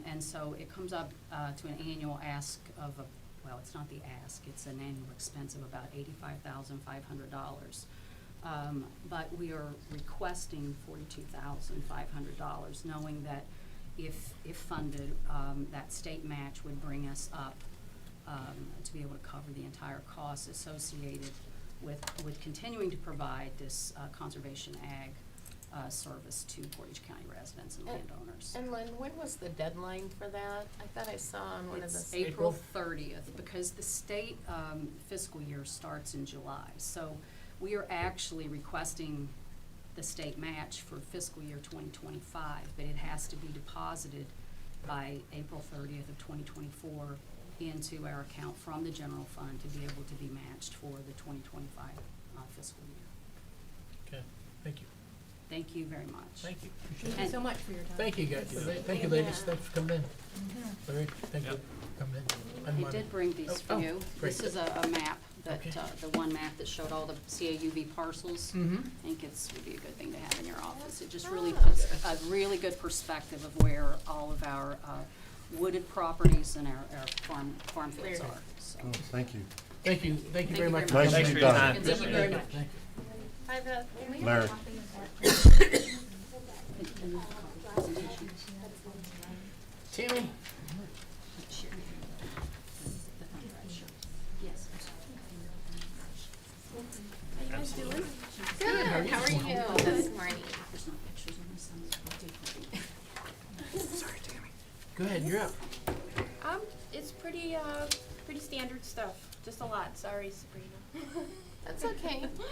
And so it comes up to an annual ask of, well, it's not the ask, it's an annual expense of about $85,500. But we are requesting $42,500, knowing that if funded, that state match would bring us up to be able to cover the entire cost associated with continuing to provide this conservation ag service to Portage County residents and landowners. And Lynn, when was the deadline for that? I thought I saw on one of It's the. April 30th, because the state fiscal year starts in July. So we are actually requesting the state match for fiscal year 2025, but it has to be deposited by April 30th of 2024 into our account from the general fund to be able to be matched for the 2025 fiscal year. okay, thank you. Thank you very much. Thank you. Thank you so much for your time. Thank you, guys. Thank you, ladies. Thanks for coming in. Larry, thank you Yep. for coming in. And I Monty. did bring these for Oh, you. great. This is a map that, Okay. the one map that showed all the CAUV parcels. Mhm. I think would be a good thing to have in your office. It just really Oh. puts a really good perspective of where all of our, wooded properties and our farm fields Clear. are, so. Oh, thank you. Thank you very much. Nice Thanks to for be your done. time. Yep, Thank you very much. Thank you. Larry. Tammy? Yes. How you guys doing? Good, how are Good, you? how are you this morning? There's no pictures of my son's birthday party. Sorry, Tammy. Go ahead, you're up. It's pretty standard stuff. Just a lot. Sorry, Sabrina. That's okay. So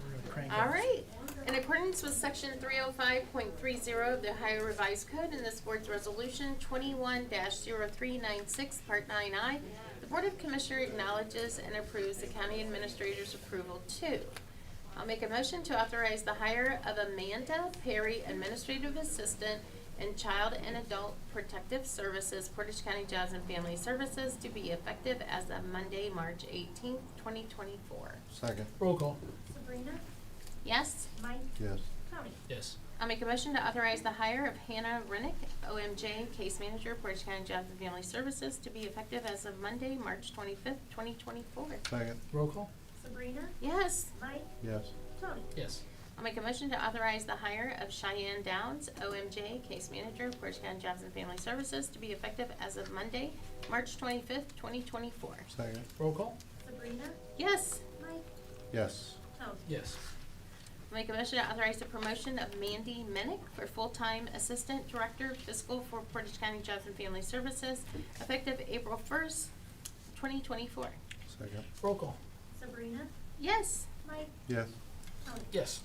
we're gonna crank All up. right. In accordance with section 305.30 of the Ohio Revised Code and this board's resolution 21-0396, part 9I, the Board of Commissioners acknowledges and approves the county administrator's approval too. I'll make a motion to authorize the hire of Amanda Perry, Administrative Assistant in Child and Adult Protective Services, Portage County Jobs and Family Services, to be effective as of Monday, March 18th, 2024. Second. Roll call. Sabrina, Yes? Mike, Yes. Tony. Yes. I'll make a motion to authorize the hire of Hannah Rennick, OMJ, Case Manager, Portage County Jobs and Family Services, to be effective as of Monday, March 25th, 2024. Second. Roll call. Sabrina, Yes. Mike, Yes. Tony. Yes. I'll make a motion to authorize the hire of Cheyenne Downs, OMJ, Case Manager, Portage County Jobs and Family Services, to be effective as of Monday, March 25th, 2024. Second. Roll call. Sabrina, Yes. Mike, Yes. Tony. Yes. I'll make a motion to authorize the promotion of Mandy Minnick for full-time Assistant Director Fiscal for Portage County Jobs and Family Services, effective April 1st, 2024. Second. Roll call. Sabrina, Yes. Mike, Yes. Tony. Yes.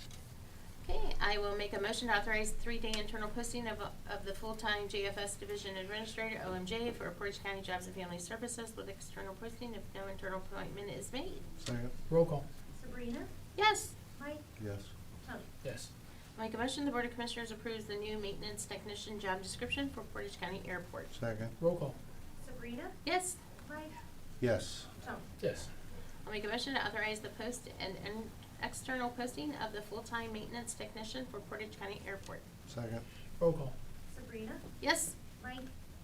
Okay, I will make a motion to authorize the 3-day internal posting of the full-time JFS Division Administrator, OMJ, for Portage County Jobs and Family Services with external posting if no internal appointment is made. Second. Roll call. Sabrina, Yes. Mike, Yes. Tony. Yes. Make a motion, the Board of Commissioners approves the new maintenance technician job description for Portage County Airport. Second. Roll call. Sabrina, Yes. Mike, Yes. Tony. Yes. I'll make a motion to authorize the post and external posting of the full-time maintenance technician for Portage County Airport. Second. Roll call. Sabrina, Yes. Mike,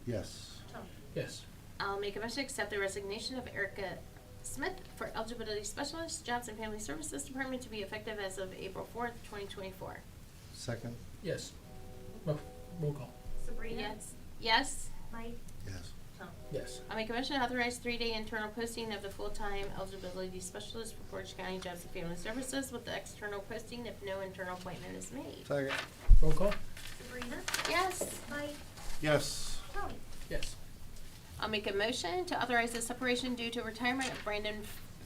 Yes. Tony. Yes. I'll make a motion to accept the resignation of Erica Smith for eligibility specialist, Jobs and Family Services Department, to be effective as of April 4th, 2024. Second. Yes. Roll call. Sabrina, Yes. Yes. Mike, Yes. Tony. Yes. I'll make a motion to authorize 3-day internal posting of the full-time eligibility specialist for Portage County Jobs and Family Services with the external posting if no internal appointment is made. Second. Roll call. Sabrina, Yes. Mike, Yes. Tony. Yes. I'll make a motion to authorize the separation due to retirement of Brandon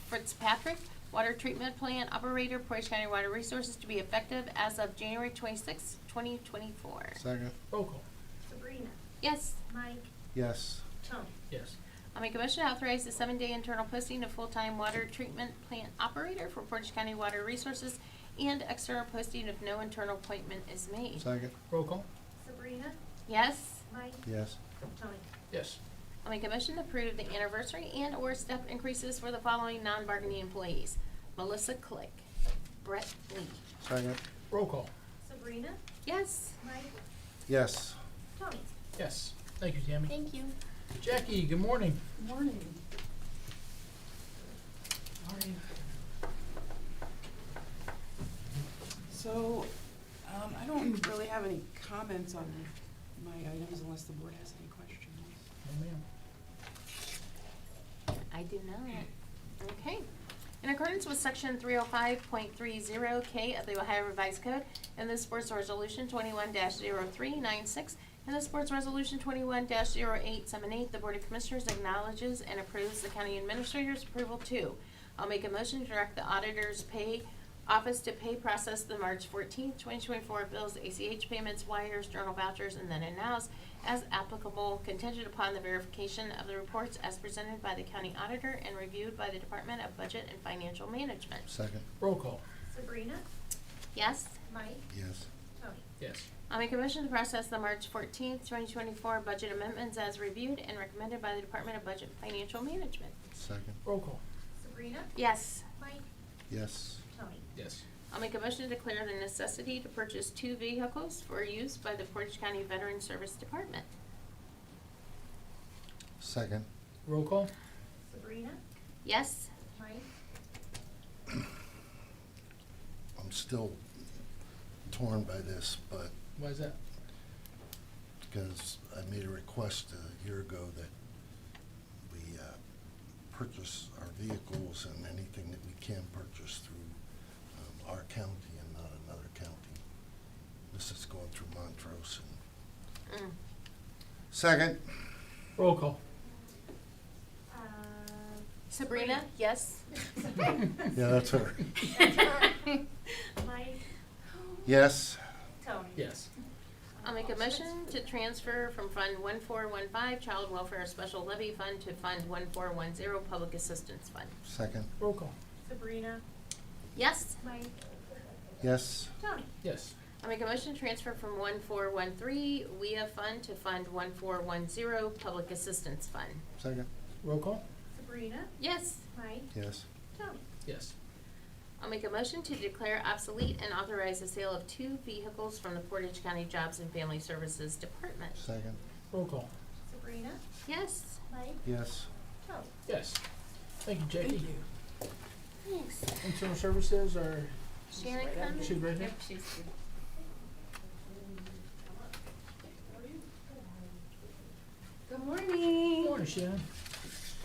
Fitzpatrick, Water Treatment Plant Operator, Portage County Water Resources, to be effective as of January 26, 2024. Second. Roll call. Sabrina, Yes. Mike, Yes. Tony. Yes. I'll make a motion to authorize the 7-day internal posting of full-time Water Treatment Plant Operator for Portage County Water Resources and external posting if no internal appointment is made. Second. Roll call. Sabrina, Yes. Mike, Yes. Tony. Yes. I'll make a motion to approve the anniversary and/or step increases for the following non-bargaining employees: Melissa Click, Brett Lee. Second. Roll call. Sabrina, Yes. Mike, Yes. Tony. Yes. Thank you, Tammy. Thank you. Jackie, good morning. Morning. How are you? So, I don't really have any comments on my items unless the board has any questions. No, ma'am. I do not. Okay. In accordance with section 305.30K of the Ohio Revised Code and this board's resolution 21-0396 and this board's resolution 21-0878, the Board of Commissioners acknowledges and approves the county administrator's approval too. I'll make a motion to direct the auditor's office to pay process the March 14th, 2024 bills, ACH payments, wires, journal vouchers, and then and nows as applicable, contingent upon the verification of the reports as presented by the county auditor and reviewed by the Department of Budget and Financial Management. Second. Roll call. Sabrina, Yes? Mike, Yes. Tony? Yes. I'll make a motion to process the March 14th, 2024 budget amendments as reviewed and recommended by the Department of Budget and Financial Management. Second, Roll call. Sabrina? Yes. Mike? yes. Tony? Yes. I'll make a motion to declare the necessity to purchase 2 vehicles for use by the Portage County Veteran Service Department. Second, Roll call. Sabrina? Yes. Mike? I'm still torn by this, but Why is that? because I made a request a year ago that we purchase our vehicles and anything that we can purchase through our county and not another county. This is going through Montrose. And second, Roll call. Sabrina? Yes. yeah, that's her. Mike? Yes, Tony? Yes. I'll make a motion to transfer from Fund 1415 Child Welfare Special Levy Fund to Fund 1410 Public Assistance Fund. second, Roll call. Sabrina? Yes. Mike? yes, Tony? Yes. I'll make a motion to transfer from 1413 WIA Fund to Fund 1410 Public Assistance Fund. second, Roll call. Sabrina? Yes. Mike? yes, Tony? Yes. I'll make a motion to declare obsolete and authorize the sale of 2 vehicles from the Portage County Jobs and Family Services Department. second, Roll call. Sabrina? Yes. Mike? yes. Tony? Yes. Thank you, Jackie. Thanks. Internal services are, Sharon coming? she's right here. Good morning. Morning, Shannon.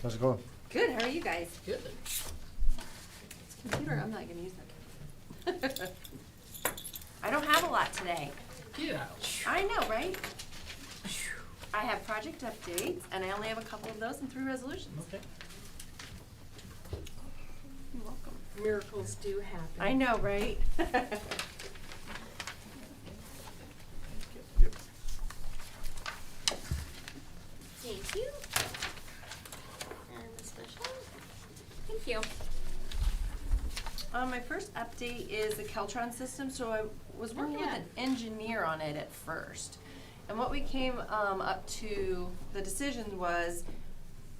How's it going? Good, how are you guys? Good. Computer, I'm not gonna use that. I don't have a lot today. Get out. I know, right? I have project updates, and I only have a couple of those and 3 resolutions. Okay. You're welcome. Miracles do happen. I know, right? Thank you. And the special. Thank you. My first update is the Keltron system. So I was working with an engineer on it at first. And what we came up to, the decision was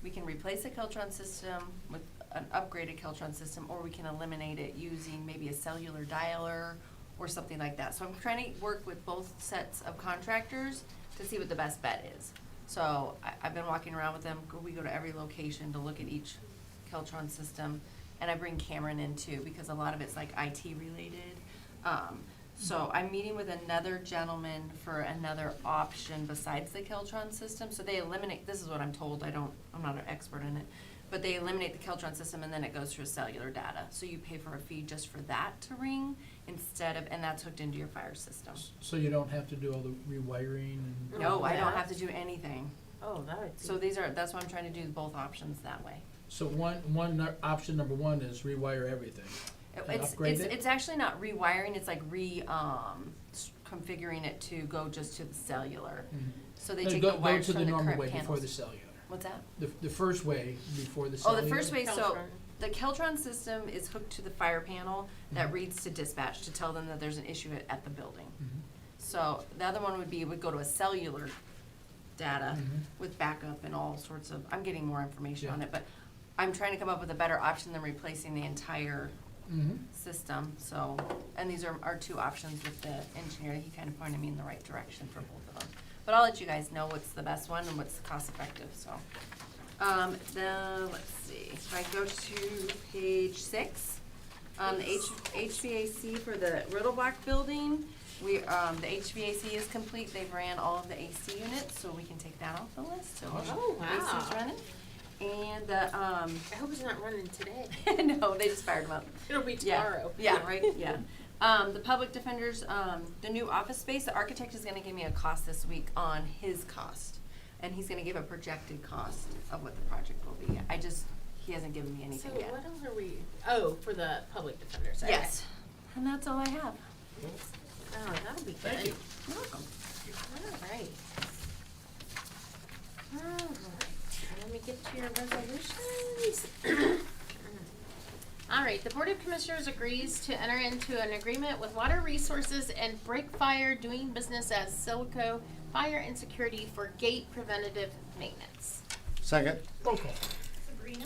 we can replace the Keltron system with an upgraded Keltron system, or we can eliminate it using maybe a cellular dialer or something like that. So I'm trying to work with both sets of contractors to see what the best bet is. So I've been walking around with them. We go to every location to look at each Keltron system. And I bring Cameron in too, because a lot of it's like IT related. So I'm meeting with another gentleman for another option besides the Keltron system. So they eliminate, this is what I'm told, I'm not an expert in it, but they eliminate the Keltron system and then it goes through cellular data. So you pay for a fee just for that to ring instead of, and that's hooked into your fire system. So you don't have to do all the rewiring and? No, I don't have to do anything. Oh, that would be. So that's why I'm trying to do both options that way. So option number 1 is rewire everything. And upgrade it? It's actually not rewiring, it's like configuring it to go just to the cellular. Mhm. So they No, take go- the wires Go from to the the normal current way before panels. the cellular. What's that? The first way before the Oh, cellular? the first way, so Keltron. the Keltron system is hooked to the fire panel that Mhm. reads to dispatch to tell them that there's an issue at the building. Mhm. So the other one would go to a cellular data Mhm. with backup and all sorts of, I'm getting more information Yeah. on it, but I'm trying to come up with a better option than replacing the entire Mhm. system, so, and these are our 2 options with the engineer. He kind of pointed me in the right direction for both of them. But I'll let you guys know what's the best one and what's cost effective, so. Then, let's see, if I go to page 6, the HVAC for the Riddlebach building, the HVAC is complete. They've ran all of the AC units, so we can take that off the list, so Oh, wow. AC's running. And the, I hope it's not running today. no, they just fired them up. It'll be Yeah. tomorrow. Yeah, right, yeah. The public defenders, the new office space, the architect is gonna give me a cost this week on his cost. And he's gonna give a projected cost of what the project will be. He hasn't given me So anything yet. what else are we, oh, for the public defenders. Okay. Yes, and that's all I have. Oh, that'll be good. Thank you. You're welcome. All right. All right, let me get to your resolutions. All right, the Board of Commissioners agrees to enter into an agreement with Water Resources and Break Fire doing business as Silico Fire and Security for gate preventative maintenance. Second. Roll call. Sabrina?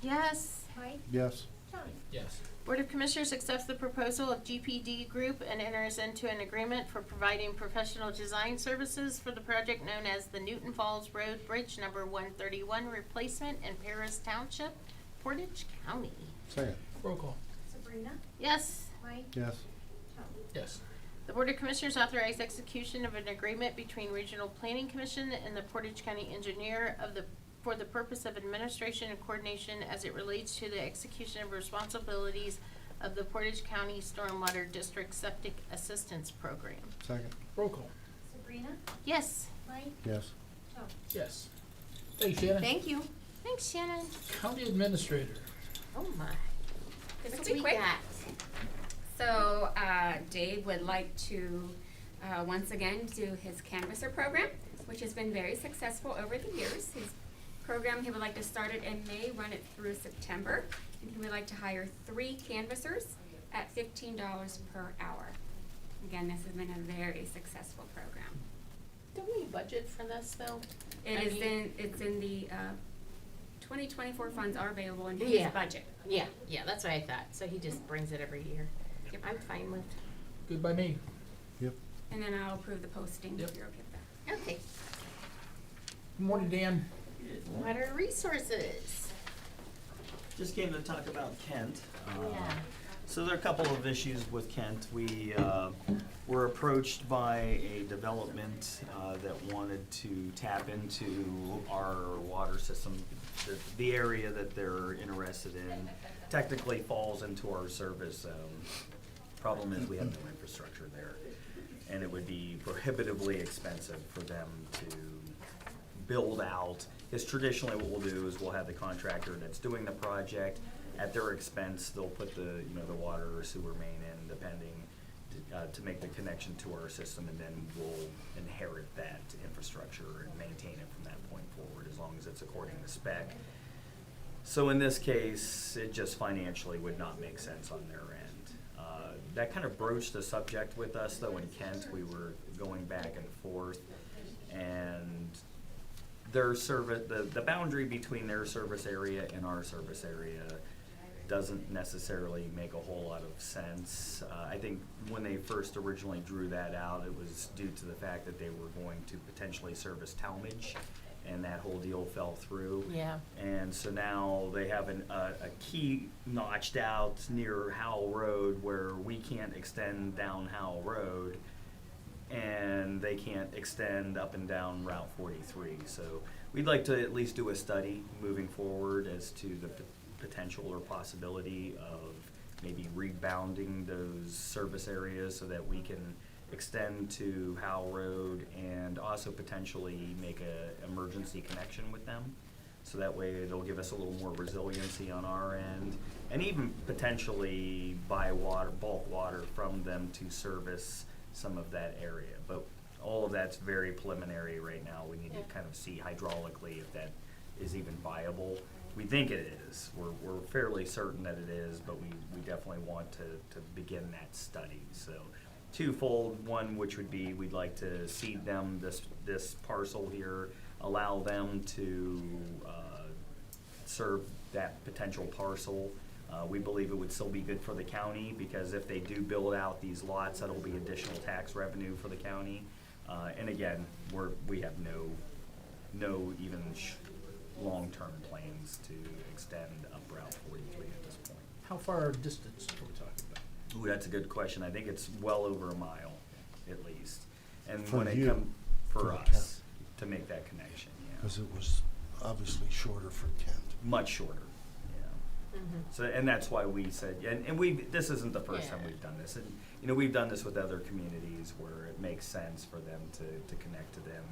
Yes. Mike? Yes. Tony? Yes. Board of Commissioners accepts the proposal of GPD Group and enters into an agreement for providing professional design services for the project known as the Newton Falls Road Bridge Number 131 replacement in Paris Township, Portage County. Second. Roll call. Sabrina? Yes. Mike? Yes. Tony? Yes. The Board of Commissioners authorize execution of an agreement between Regional Planning Commission and the Portage County Engineer for the purpose of administration and coordination as it relates to the execution of responsibilities of the Portage County Stormwater District Septic Assistance Program. Second. Roll call. Sabrina? Yes. Mike? Yes. Tony? Yes. Thanks, Shannon. Thank you. Thanks, Shannon. County Administrator. Oh my. This will What be we quick. got? So Dave would like to once again do his canvasser program, which has been very successful over the years. His program, he would like to start it in May, run it through September, and he would like to hire 3 canvassers at $15 per hour. Again, this has been a very successful program. Did we budget for this though? It's in the 2024 funds are available in his Yeah. budget. Yeah, that's what I thought. So he just brings it every year. Yep. I'm fine with. Good by me. Yep. And then I'll approve the posting Yep. if you're okay with that. Okay. Good morning, Dan. Water Resources. Just came to talk about Kent. Yeah. So there are a couple of issues with Kent. We were approached by a development that wanted to tap into our water system. The area that they're interested in technically falls into our service zone. Problem is we have no infrastructure there, and it would be prohibitively expensive for them to build out. Because traditionally what we'll do is we'll have the contractor that's doing the project, at their expense, they'll put the water or sewer main in, depending, to make the connection to our system, and then we'll inherit that infrastructure and maintain it from that point forward, as long as it's according to spec. So in this case, it just financially would not make sense on their end. That kind of broached the subject with us, though, in Kent. We were going back and forth, and their service, the boundary between their service area and our service area doesn't necessarily make a whole lot of sense. I think when they first originally drew that out, it was due to the fact that they were going to potentially service Talmadge, and that whole deal fell through. Yeah. And so now they have a key notched out near Howell Road where we can't extend down Howell Road, and they can't extend up and down Route 43. So we'd like to at least do a study moving forward as to the potential or possibility of maybe rebounding those service areas so that we can extend to Howell Road and also potentially make a emergency connection with them. So that way it'll give us a little more resiliency on our end, and even potentially buy water, bulk water from them to service some of that area. But all of that's very preliminary right now. We need to kind of see hydraulically if that is even viable. We think it is. We're fairly certain that it is, but we definitely want to begin that study. So twofold. One, which would be we'd like to seed them this parcel here, allow them to serve that potential parcel. We believe it would still be good for the county, because if they do build out these lots, that'll be additional tax revenue for the county. And again, we have no even long-term plans to extend up Route 43 at this point. How far distance are we talking about? Ooh, that's a good question. I think it's well over a mile, at least. And For when it you, come for for the us to make that connection, yeah. Because it was obviously shorter for Kent. Much shorter, yeah. So, and that's why we said, and this isn't the first time Yeah. we've done this. And we've done this with other communities where it makes sense for them to connect to them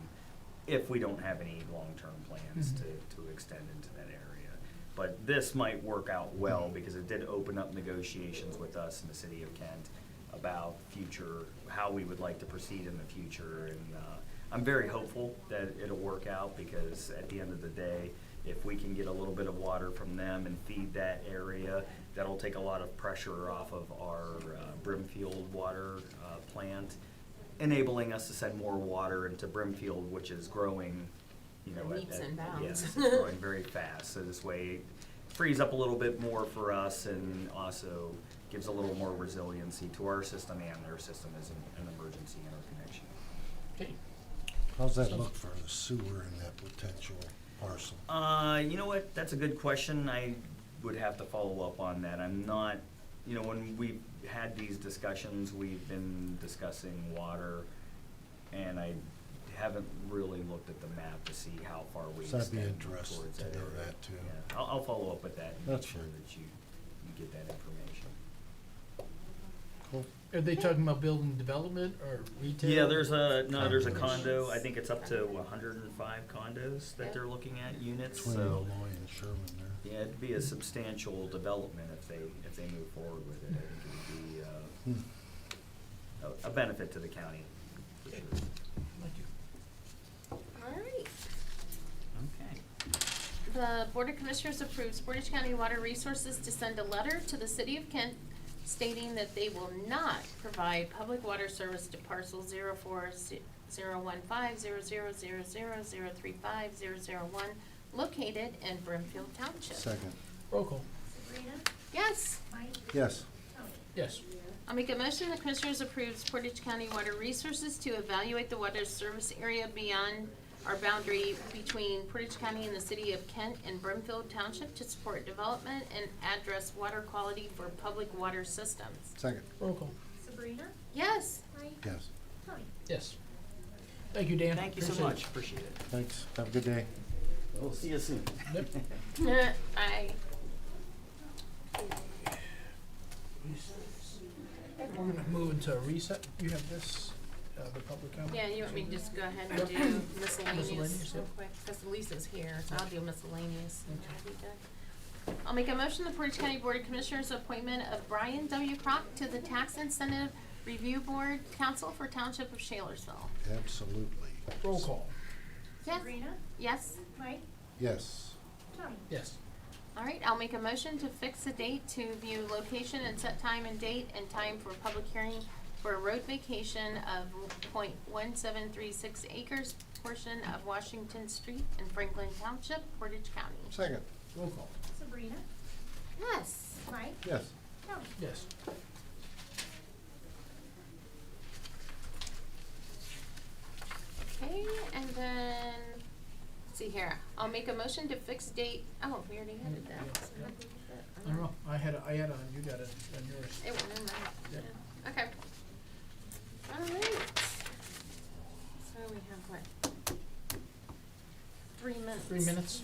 if we don't have any long-term plans to extend into that area. But this might work out well, because it did open up negotiations with us in the city of Kent about future, how we would like to proceed in the future. And I'm very hopeful that it'll work out, because at the end of the day, if we can get a little bit of water from them and feed that area, that'll take a lot of pressure off of our Brimfield water plant, enabling us to send more water into Brimfield, which is growing, you know, Leaps and bounds. yes, it's growing very fast. So this way it frees up a little bit more for us and also gives a little more resiliency to our system and their system as an emergency interconnection. Okay. How's that look for the sewer in that potential parcel? You know what, that's a good question. I would have to follow up on that. I'm not, you know, when we've had these discussions, we've been discussing water, and I haven't really looked at the map to see how far we So I'd be extend interested towards to that know area. that too. Yeah, I'll follow up with that and make That's sure fine. that you get that information. Cool. Are they talking about building development or retail? Yeah, there's a Condos? condo, I think it's up to 105 condos that they're looking at, units, Between so. Malloy and Sherman there. Yeah, it'd be a substantial development if they move forward with it. I think it would be a benefit to the county, for sure. Thank you. All right. Okay. The Board of Commissioners approves Portage County Water Resources to send a letter to the City of Kent stating that they will not provide public water service to parcel 04015000000350001 located in Brimfield Township. Second. Roll call. Yes. Yes. Yes. I'll make a motion the Commissioners approves Portage County Water Resources to evaluate the water service area beyond our boundary between Portage County and the City of Kent and Brimfield Township to support development and address water quality for public water systems. Second. Roll call. Yes. Yes. Yes. Thank you, Dan. Thank you so Appreciate much, appreciate it. Thanks. Have a good day. We'll see you soon. Yep. I. We're gonna move into a reset. You have this, the public comment? Yeah, you want me to just go ahead and Yep. do miscellaneous Miscellaneous, real yep. quick, because Lisa's here, so I'll do miscellaneous and that'll be good. I'll make a motion the Portage County Board of Commissioners appointment of Brian W. Crock to the Tax Incentive Review Board Council for Township of Shalersville. Absolutely. Roll call. Yes? Yes? Yes. Yes. All right, I'll make a motion to fix a date to view location and set time and date and time for public hearing for a road vacation of .1736 acres portion of Washington Street in Franklin Township, Portage County. Second. Roll call. Yes. Yes. Yes. Okay, and then, let's see here, I'll make a motion to fix date, oh, we already had that. I don't know. I had it on, you got it on yours. It went in there. Yep. Yeah. Okay. All right. So we have what? 3 minutes. 3 minutes?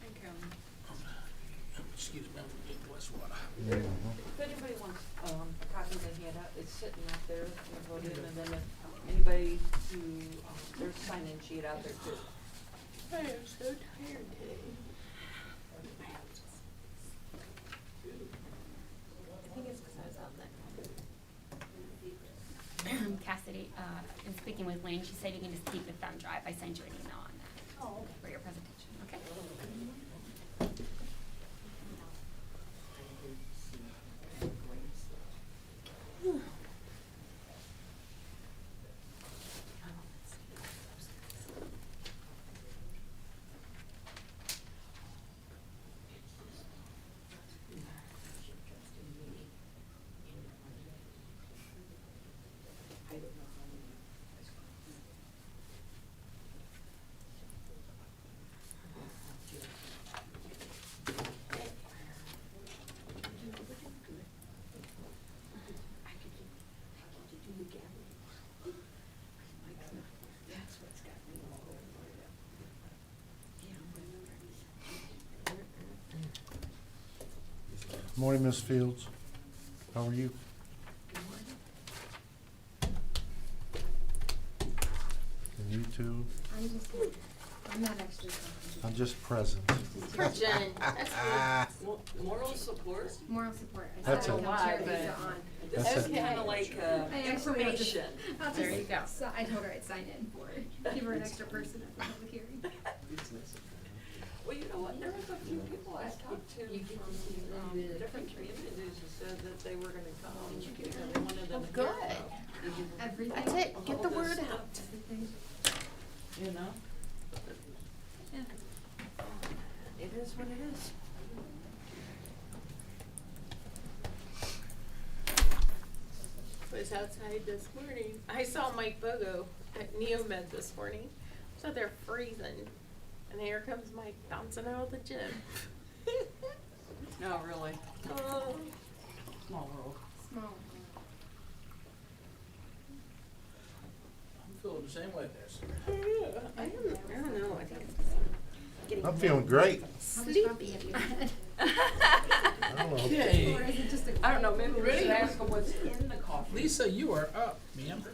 Thank Excuse me, I'm gonna get less water. If anybody wants, copies of the handout, it's sitting up there, you vote in, and then if anybody who, there's a sign-in sheet out there too. I am so tired today. I think it's because I was out that. Cassidy, in speaking with Lane, she said you can just keep the thumb drive. I sent you an email on that. For your presentation, okay? Morning, Ms. Fields. How are you? And you too? I'm just I'm not actually talking. I'm just present. Poor Jen, that's good. Moral support? Moral support. I That's said it. how charities Why, are on. This That's is it. kinda like, I actually will just- information. I'll just, There you go. I told her I'd sign in for it. Give her an extra person at the public hearing. Well, you know what, there was a few people I talked to from, different communities who said that they were gonna come, you know, they wanted them to hear Good. about Everything. That's it, get the all this word stuff, out. Everything. you know? Yeah. It is what it is. Was outside this morning. I saw Mike Bogo at Neomed this morning. So they're freezing. And here comes Mike bouncing out of the gym. No, really, Oh. small world. Small. I'm feeling the same way there, sir. I don't know, I think it's getting I'm feeling great. sleepy. I don't know. Okay, Or is it just a? I don't know, maybe we Ready? should ask them what's in the coffee. Lisa, you are up, ma'am.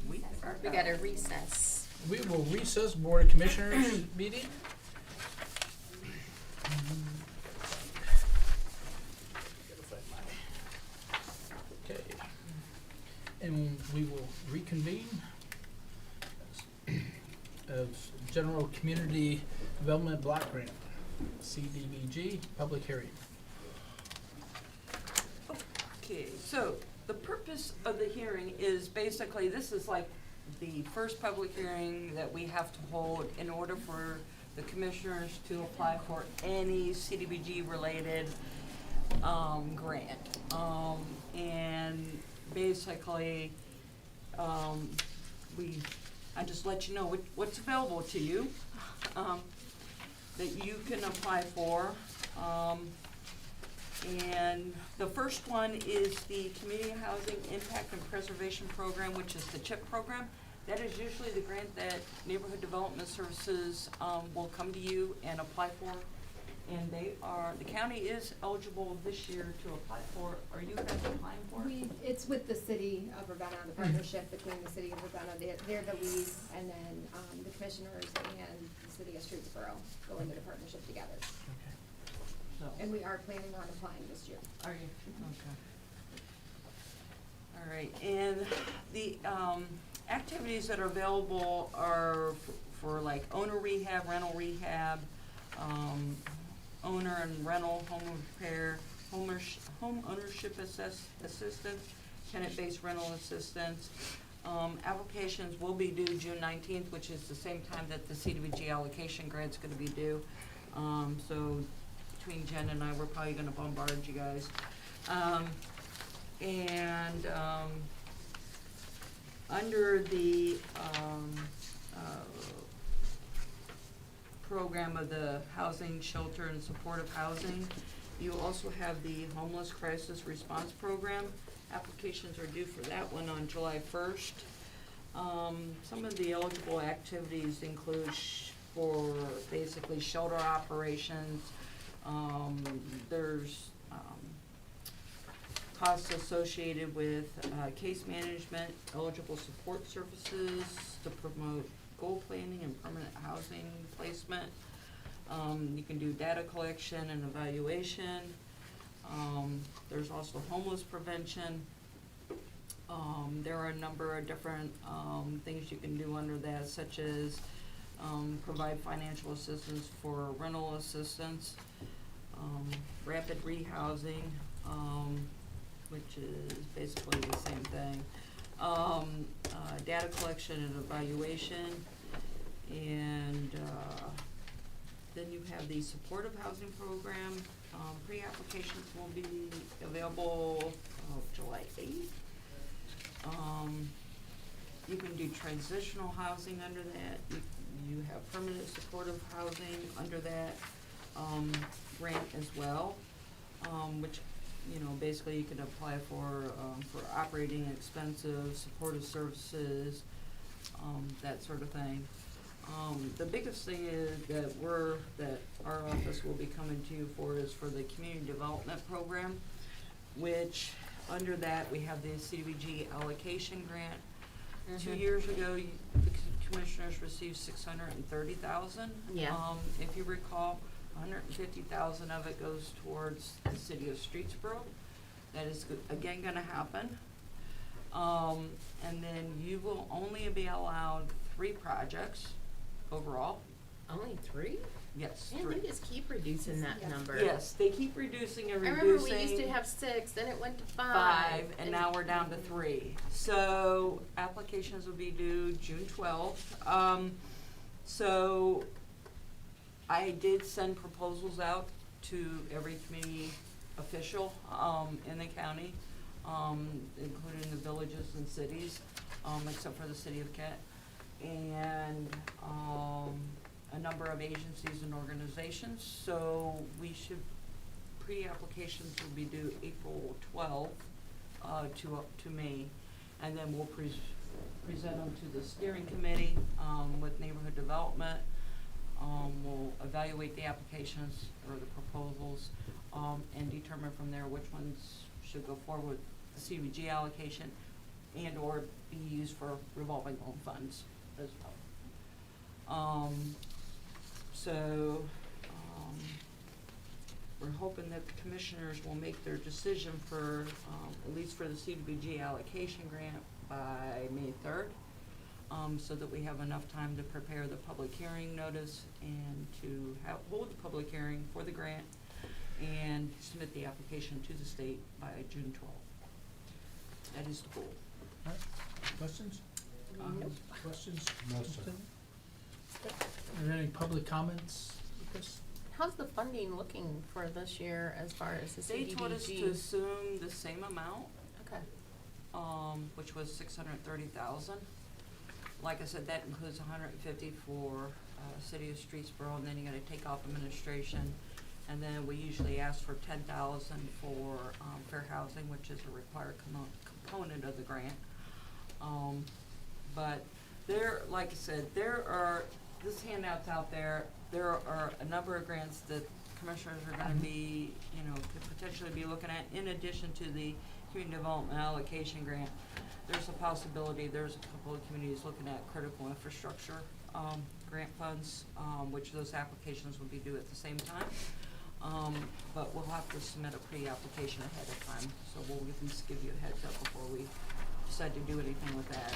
We got a recess. We will recess Board of Commissioners meeting. Okay. And we will reconvene as General Community Development Block Grant, CDBG, public hearing. Okay, so the purpose of the hearing is basically, this is like the first public hearing that we have to hold in order for the commissioners to apply for any CDBG-related grant. And basically, I just let you know what's available to you, that you can apply for. And the first one is the Community Housing Impact and Preservation Program, which is the CHIP program. That is usually the grant that Neighborhood Development Services will come to you and apply for. And the county is eligible this year to apply for. Are you guys applying for it? It's with the city of Ravenna, the partnership between the city of Ravenna, they're the lead, and then, the commissioners and the city of Streetsboro go into the partnership together. So, And we are planning on applying this year. are you? Okay. All right, and the activities that are available are for like owner rehab, rental rehab, owner and rental, home repair, home ownership assistance, tenant-based rental assistance. Applications will be due June 19th, which is the same time that the CDBG allocation grant's gonna be due. So between Jen and I, we're probably gonna bombard you guys. Under the, program of the housing, shelter, and supportive housing, you also have the homeless crisis response program. Applications are due for that one on July 1st. Some of the eligible activities include for basically shelter operations. There's costs associated with case management, eligible support services to promote goal planning and permanent housing placement. You can do data collection and evaluation. There's also homeless prevention. There are a number of different things you can do under that, such as provide financial assistance for rental assistance, rapid rehousing, which is basically the same thing. Data collection and evaluation, and then you have the supportive housing program. Pre-applications will be available July 8th. You can do transitional housing under that. You have permanent supportive housing under that grant as well, which, you know, basically you can apply for operating expenses, supportive services, that sort of thing. The biggest thing is that our office will be coming to you for is for the community development program, which under that we have the CDBG allocation grant. 2 Mhm. years ago, the commissioners received 630,000. Yeah. If you recall, 150,000 of it goes towards the city of Streetsboro. That is again gonna happen. And then you will only be allowed 3 projects overall. Only 3? Yes, Man, 3. they just keep reducing that number. Yes, they keep reducing and I reducing. remember we used to have 6, then it went to 5. 5, and now we're down to 3. So applications will be due June 12th. So I did send proposals out to every community official in the county, including the villages and cities, except for the city of Kent, and a number of agencies and organizations. So we should, pre-applications will be due April 12th to up to May, and then we'll present them to the steering committee with neighborhood development. We'll evaluate the applications or the proposals and determine from there which ones should go forward with the CDBG allocation and or be used for revolving loan funds as well. We're hoping that the commissioners will make their decision for, at least for the CDBG allocation grant by May 3rd, so that we have enough time to prepare the public hearing notice and to hold the public hearing for the grant and submit the application to the state by June 12th. That is the goal. All right. Questions? Nope. Questions? No, sir. Are there any public comments, Chris? How's the funding looking for this year as far as the They CDBG? told us to assume the same amount, Okay. which was 630,000. Like I said, that includes 150 for City of Streetsboro, and then you gotta take off administration. And then we usually ask for 10,000 for fair housing, which is a required component of the grant. But there, like I said, this handout's out there. There are a number of grants that commissioners are gonna be, could potentially be looking at, in addition to the community development allocation grant. There's a possibility, there's a couple of communities looking at critical infrastructure, grant funds, which those applications will be due at the same time. But we'll have to submit a pre-application ahead of time, so we'll at least give you a heads up before we decide to do anything with that.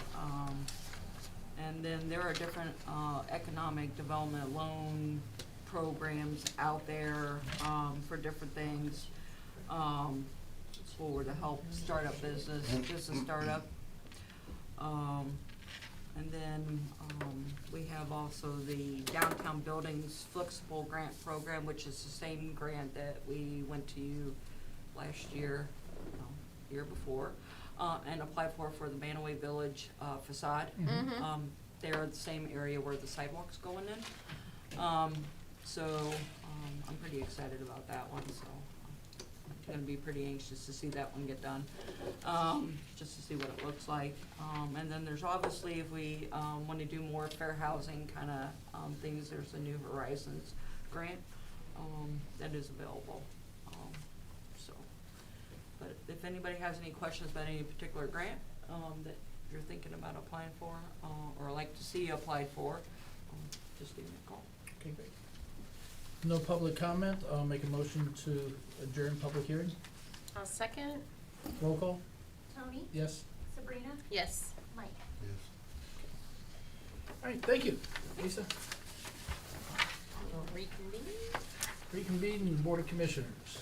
And then there are different, economic development loan programs out there, for different things. For to help start up business startup. And then, we have also the Downtown Buildings Flexible Grant Program, which is the same grant that we went to you last year, year before, and applied for the Manaway Village, facade. They're the same area where the sidewalk's going in. I'm pretty excited about that one, so I'm gonna be pretty anxious to see that one get done, just to see what it looks like. And then there's obviously, if we, wanna do more fair housing kinda, things, there's the New Horizons grant, that is available, so. But if anybody has any questions about any particular grant, that you're thinking about applying for, or like to see applied for, just give me a call. Okay, great. No public comment. I'll make a motion to adjourn public hearing. I'll second. Roll call? Tony, Yes. Sabrina, Yes. Mike. Yes. All right, thank you. Lisa? We'll reconvene. Reconvene Board of Commissioners.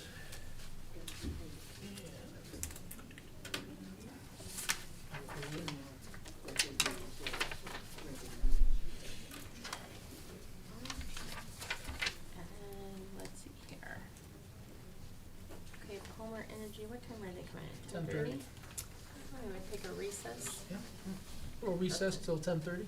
And let's see here. Okay, Palmer Energy, what time are they coming in? 10:30. I'm gonna take a recess. Yeah. We'll recess till 10:30.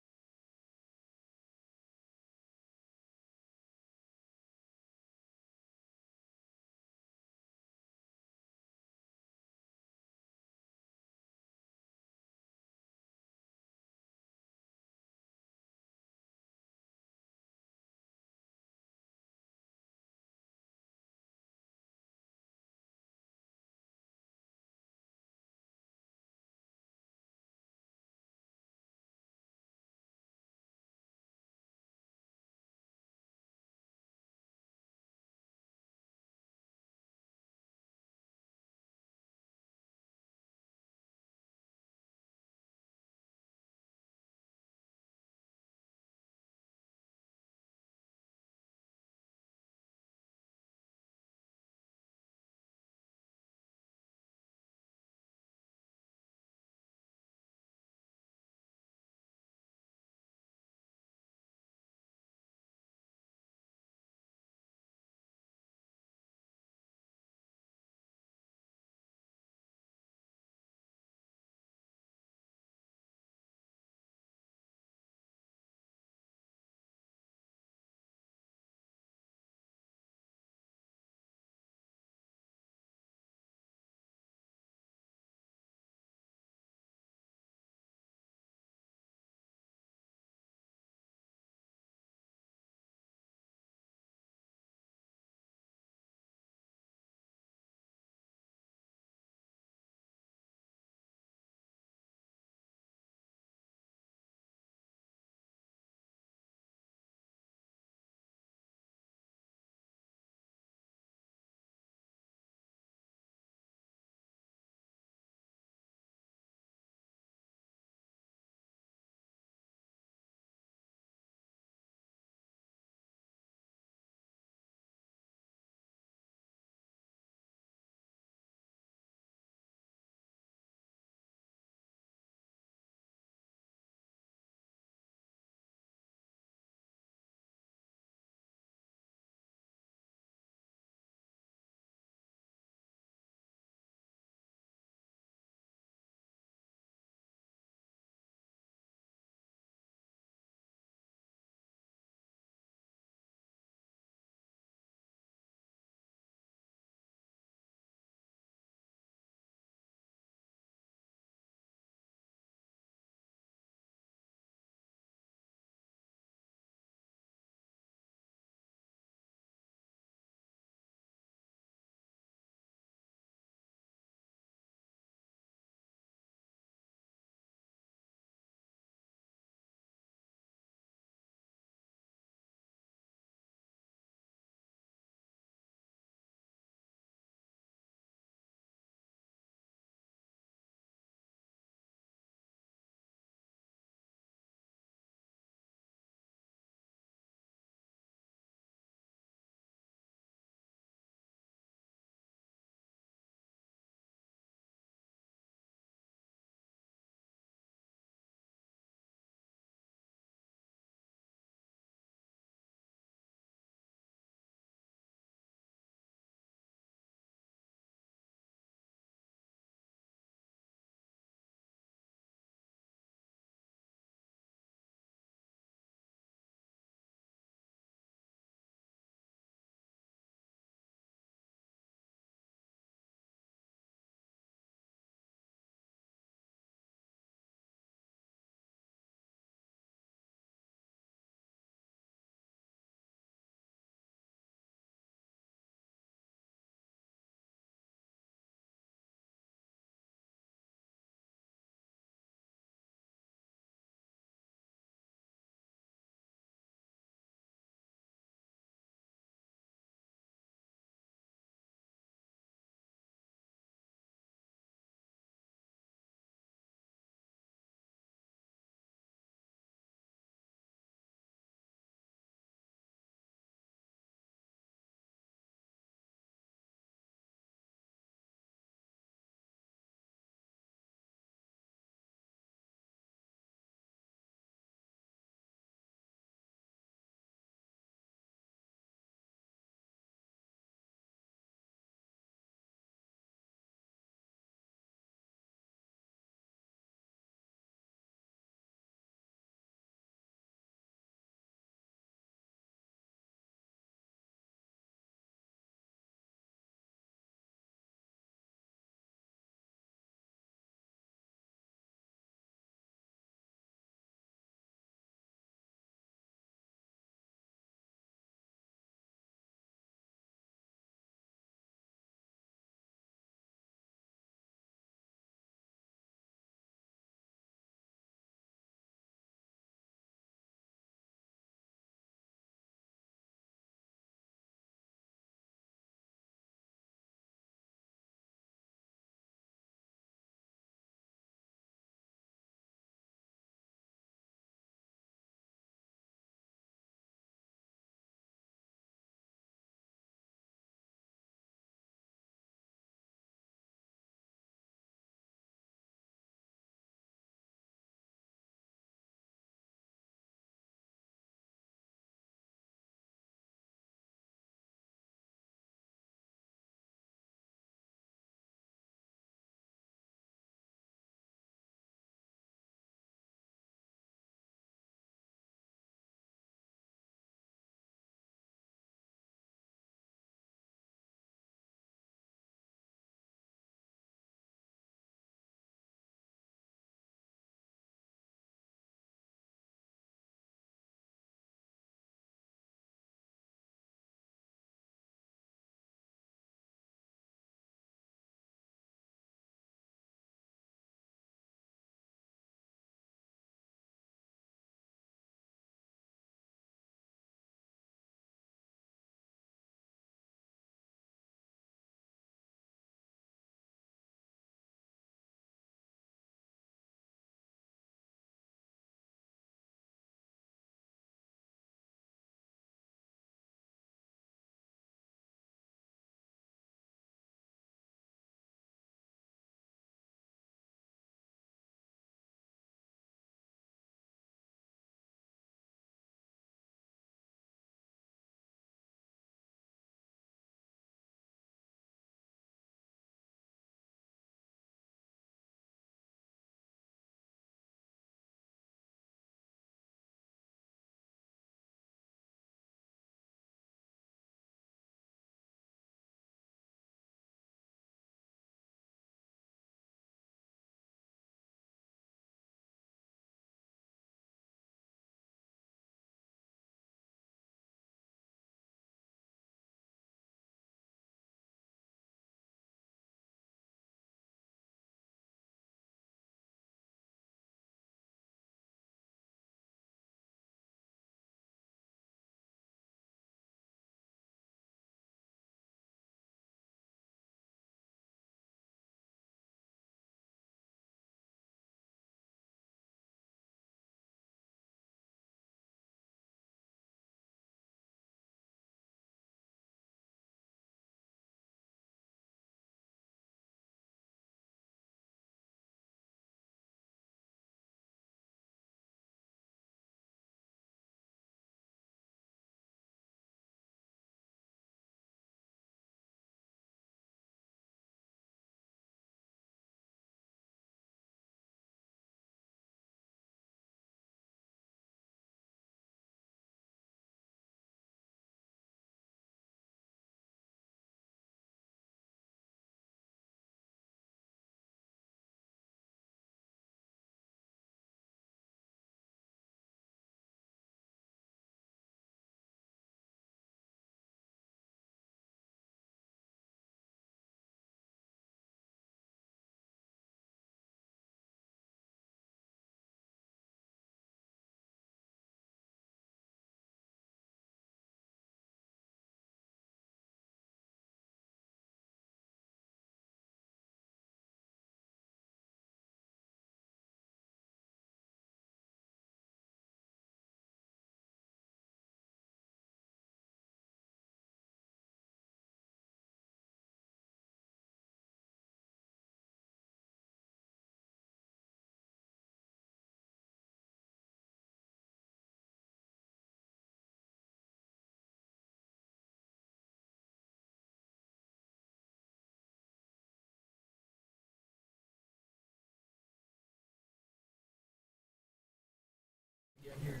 here.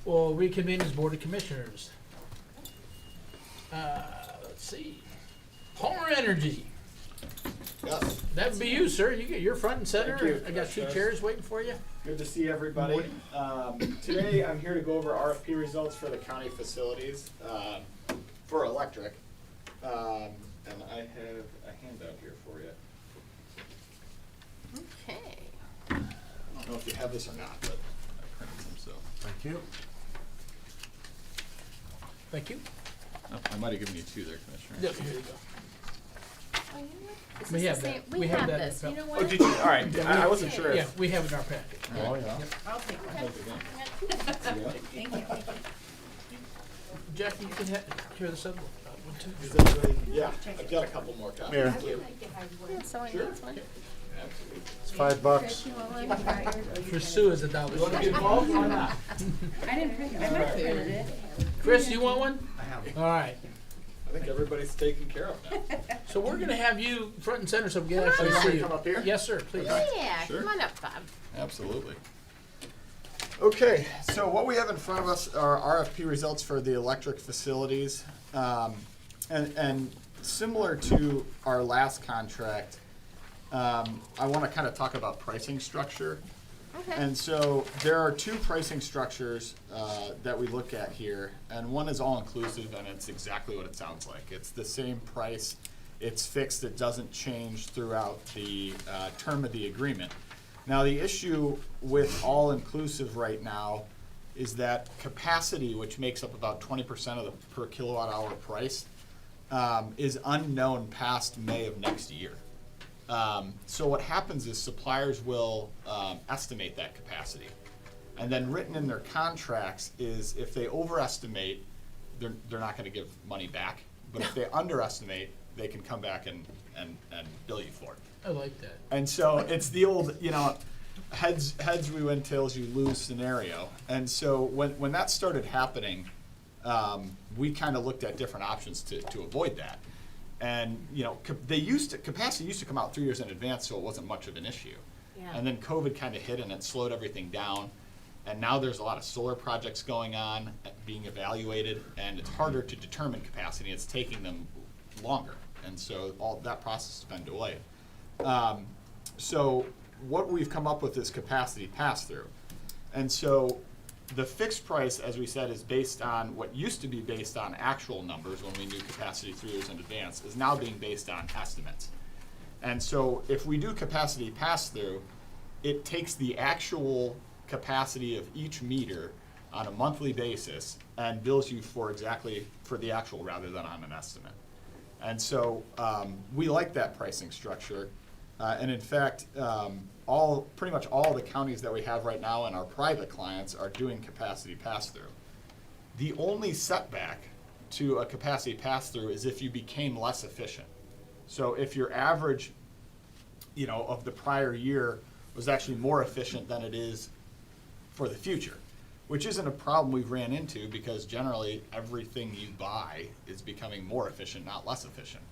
We'll reconvene as Board of Commissioners. Let's see. Palmer Energy. Yes. That would be you, sir. You're front and center. Thank you, I got 2 Commissioner. chairs waiting for you. Good to see everybody. Today I'm here to go over RFP results for the county facilities for electric. And I have a handout here for you. Okay. I don't know if you have this or not, but I printed some, so. Thank you. Thank you. Oh, I might have given you 2 there, Commissioner. Yep, here you go. Oh, you know what? Is We this have the that. same? We We have have that this. in You know the- what? Oh, did you? All right. I wasn't sure. Yeah, we have it in our packet. Oh, yeah. I'll take one. Yeah. Thank you. Jackie, you can hear this other one. Is everybody? Yeah, I've got a couple more copies. Here. Yeah, someone Sure. needs one. Absolutely. It's $5. For Sue is $1. You want to be involved or not? I didn't print it, I might have printed it. Chris, you want one? I have. All right. I think everybody's taken care of now. So we're gonna have you front and center so we can Come on actually up. see you. Come up here? Yes, sir, please. Yeah, Sure. come on up, Bob. Absolutely. Okay, so what we have in front of us are RFP results for the electric facilities. And similar to our last contract, I want to kind of talk about pricing structure. Okay. And so there are 2 pricing structures that we look at here, and one is all-inclusive, and it's exactly what it sounds like. It's the same price, it's fixed, it doesn't change throughout the term of the agreement. Now, the issue with all-inclusive right now is that capacity, which makes up about 20% of the per kilowatt hour price, is unknown past May of next year. So what happens is suppliers will estimate that capacity. And then written in their contracts is if they overestimate, they're not gonna give money back. But if they underestimate, they can come back and bill you for it. I like that. And so it's the old, heads we win, tails you lose scenario. And so when that started happening, we kind of looked at different options to avoid that. And, capacity used to come out 3 years in advance, so it wasn't much of an issue. Yeah. And then COVID kind of hit and it slowed everything down. And now there's a lot of solar projects going on, being evaluated, and it's harder to determine capacity. It's taking them longer. And so all that process has been delayed. So what we've come up with is capacity pass-through. And so the fixed price, as we said, is based on what used to be based on actual numbers when we knew capacity 3 years in advance, is now being based on estimates. And so if we do capacity pass-through, it takes the actual capacity of each meter on a monthly basis and bills you for the actual rather than on an estimate. And so we like that pricing structure. And in fact, pretty much all the counties that we have right now and our private clients are doing capacity pass-through. The only setback to a capacity pass-through is if you became less efficient. So if your average, of the prior year was actually more efficient than it is for the future, which isn't a problem we've ran into because generally everything you buy is becoming more efficient, not less efficient.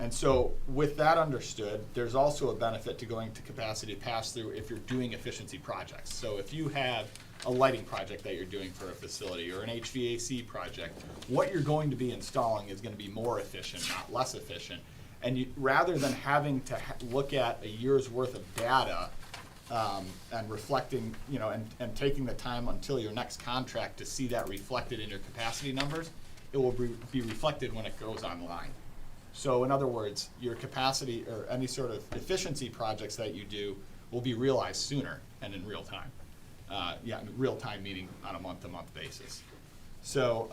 And so with that understood, there's also a benefit to going to capacity pass-through if you're doing efficiency projects. So if you have a lighting project that you're doing for a facility or an HVAC project, what you're going to be installing is going to be more efficient, not less efficient. And rather than having to look at a year's worth of data and reflecting, and taking the time until your next contract to see that reflected in your capacity numbers, it will be reflected when it goes online. So in other words, your capacity or any sort of efficiency projects that you do will be realized sooner and in real time. Real time meeting on a month-to-month basis. So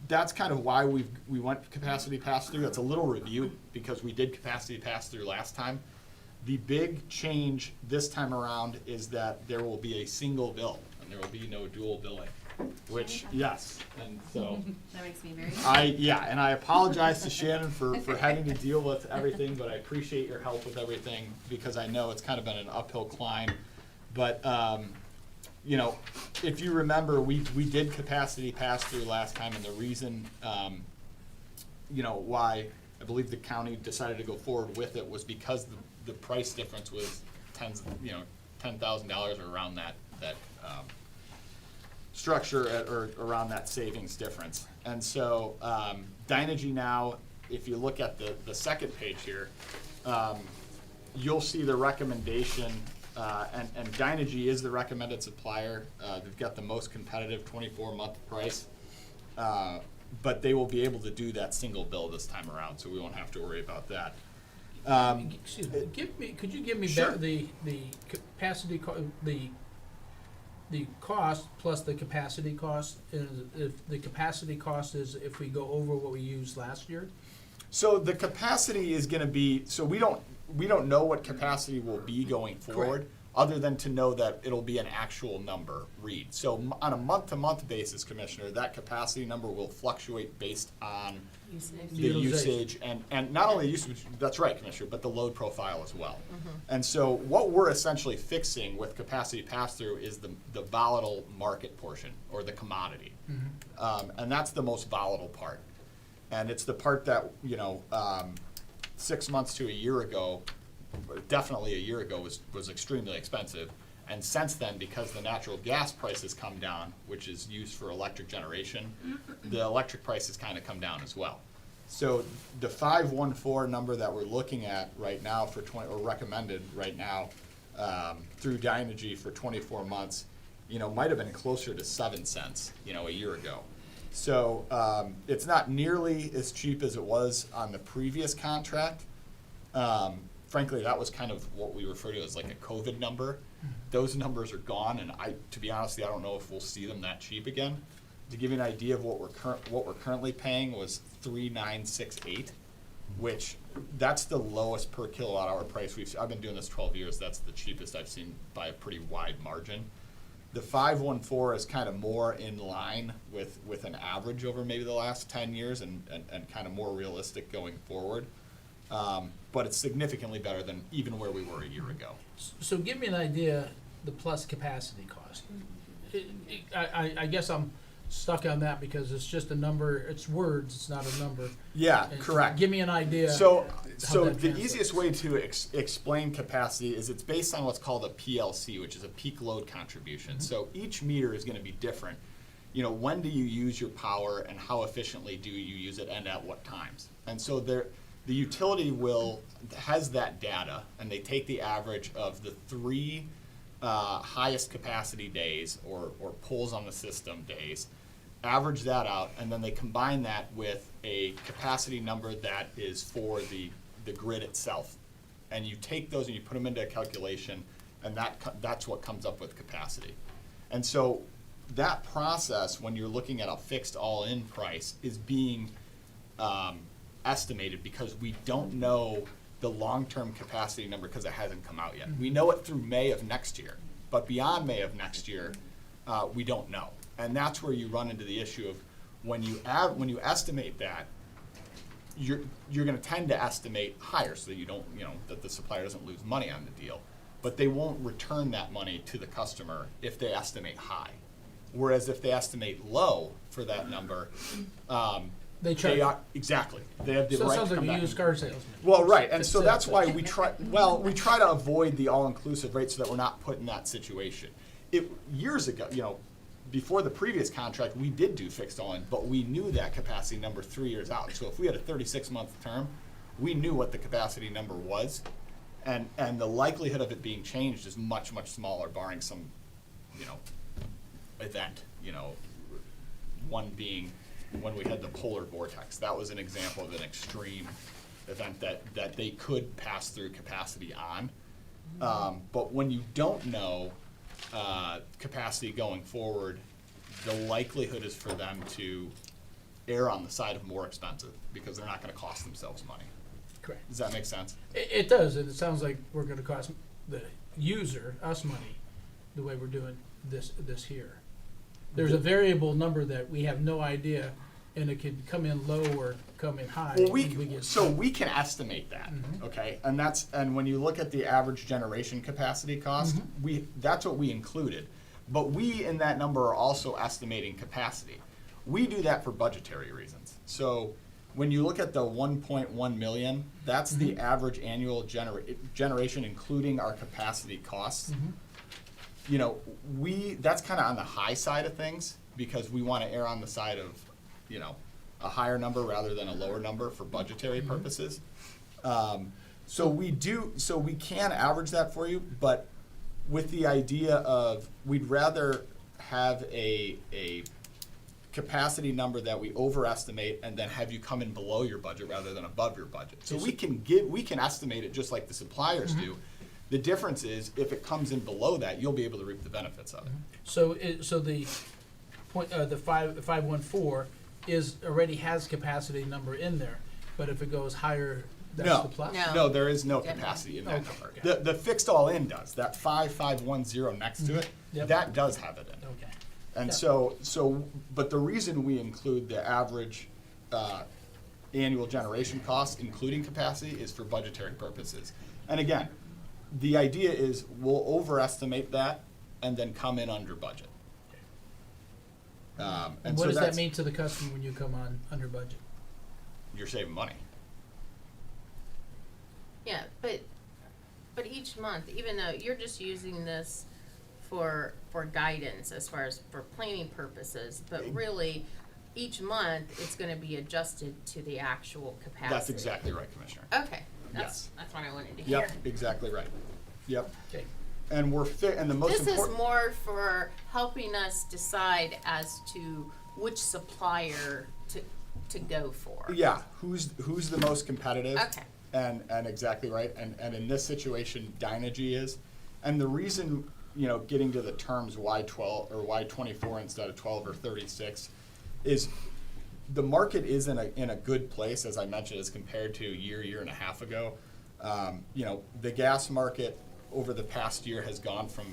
that's kind of why we went capacity pass-through. It's a little review because we did capacity pass-through last time. The big change this time around is that there will be a single bill and there will be no dual billing. Which, yes, and so. That makes me very happy. And I apologize to Shannon for having to deal with everything, but I appreciate your help with everything because I know it's kind of been an uphill climb. But, if you remember, we did capacity pass-through last time, and the reason, why I believe the county decided to go forward with it was because the price difference was $10,000 or around that. structure or around that savings difference. And so Dynegy now, if you look at the second page here, you'll see the recommendation, and Dynegy is the recommended supplier. They've got the most competitive 24-month price, but they will be able to do that single bill this time around, so we won't have to worry about that. Excuse me, could you give me Sure. the capacity, the cost plus the capacity cost? If the capacity cost is if we go over what we used last year? So the capacity is going to be, so we don't know what capacity will be going forward, other than to know that it'll be an actual number read. So on a month-to-month basis, Commissioner, that capacity number will fluctuate based on the usage and not only usage, that's right, Commissioner, but the load profile as well. And so what we're essentially fixing with capacity pass-through is the volatile market portion, or the commodity. And that's the most volatile part. And it's the part that, 6 months to a year ago, definitely a year ago, was extremely expensive. And since then, because the natural gas price has come down, which is used for electric generation, the electric price has kind of come down as well. So the 514 number that we're looking at right now for or recommended right now through Dynegy for 24 months, might have been closer to 7 cents, a year ago. So it's not nearly as cheap as it was on the previous contract. Frankly, that was kind of what we refer to as like a COVID number. Those numbers are gone, and to be honest, I don't know if we'll see them that cheap again. To give you an idea of what we're currently paying was $3,968, which that's the lowest per kilowatt hour price I've been doing this 12 years. That's the cheapest I've seen by a pretty wide margin. The 514 is kind of more in line with an average over maybe the last 10 years and kind of more realistic going forward. But it's significantly better than even where we were a year ago. So give me an idea, the plus capacity cost. I guess I'm stuck on that because it's just a number, it's words, it's not a number. Yeah, And correct. Give me an idea. So that the translates. easiest way to explain capacity is it's based on what's called a PLC, which is a peak load contribution. So each meter is going to be different. When do you use your power and how efficiently do you use it and at what times? And so the utility has that data, and they take the average of the 3 highest capacity days or pulls on the system days, average that out, and then they combine that with a capacity number that is for the grid itself. And you take those and you put them into a calculation, and that's what comes up with capacity. And so that process, when you're looking at a fixed all-in price, is being estimated because we don't know the long-term capacity number because it hasn't come out yet. We know it through May of next year, but beyond May of next year, we don't know. And that's where you run into the issue of when you estimate that, you're going to tend to estimate higher so that you don't, that the supplier doesn't lose money on the deal. But they won't return that money to the customer if they estimate high. Whereas if they estimate low for that number, They charge. exactly. They have the So it right sounds to like come a back. used car salesman. Well, right, and so That's that's why we try to avoid the all-inclusive rate so that we're not put in that situation. Years ago, before the previous contract, we did do fixed all-in, but we knew that capacity number 3 years out. So if we had a 36-month term, we knew what the capacity number was, and the likelihood of it being changed is much, much smaller, barring some, event. One being when we had the polar vortex. That was an example of an extreme event that they could pass through capacity on. But when you don't know capacity going forward, the likelihood is for them to err on the side of more expensive because they're not going to cost themselves money. Correct. Does that make sense? It does, and it sounds like we're gonna cost the user, us money, the way we're doing this here. There's a variable number that we have no idea, and it could come in low or come in high. Well, and we can estimate that, Mhm. okay? And when you look at the average generation capacity cost, that's what we included. But we, in that number, are also estimating capacity. We do that for budgetary reasons. So when you look at the 1.1 million, that's the average annual generation, including our capacity costs. you know, that's kind of on the high side of things, because we want to err on the side of, you know, a higher number rather than a lower number for budgetary purposes. So we can average that for you, but with the idea of, we'd rather have a capacity number that we overestimate and then have you come in below your budget rather than above your budget. So we can estimate it just like the suppliers do. The difference is, if it comes in below that, you'll be able to reap the benefits of it. So the point, the 514 already has capacity number in there, but if it goes higher, that's the plus? No, there is no Yeah. capacity in that Okay. number. The fixed all-in does, that 5510 next to it, Yep. that does have it in. Okay. And Yeah. but the reason we include the average annual generation cost, including capacity, is for budgetary purposes. And again, the idea is we'll overestimate that and then come in under budget. And what does that mean to the customer when you come on under budget? You're saving money. Yeah, but each month, even though you're just using this for guidance as far as for planning purposes, but really, each month, it's gonna be adjusted to the actual capacity. That's exactly right, Commissioner. Okay, Yes. that's what I wanted to hear. Yep, exactly right. Yep. Okay. And and the most This is important. more for helping us decide as to which supplier to go for. Yeah, who's the most competitive? Okay. And exactly right, and in this situation, Dynegy is. And the reason, you know, getting to the terms why 12 or why 24 instead of 12 or 36 is the market is in a good place, as I mentioned, as compared to a year and a half ago. You know, the gas market over the past year has gone from,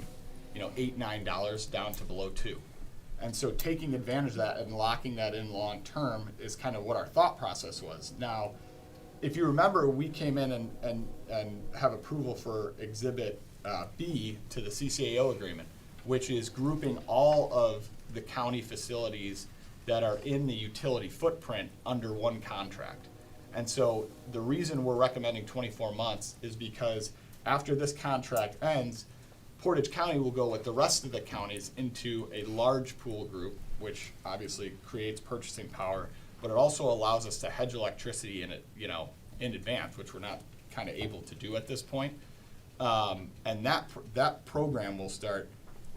you know, $8-9 down to below $2. And so taking advantage of that and locking that in long term is kind of what our thought process was. Now, if you remember, we came in and have approval for Exhibit B to the CCAO agreement, which is grouping all of the county facilities that are in the utility footprint under one contract. And so the reason we're recommending 24 months is because after this contract ends, Portage County will go with the rest of the counties into a large pool group, which obviously creates purchasing power, but it also allows us to hedge electricity in it, you know, in advance, which we're not kind of able to do at this point. And that program will start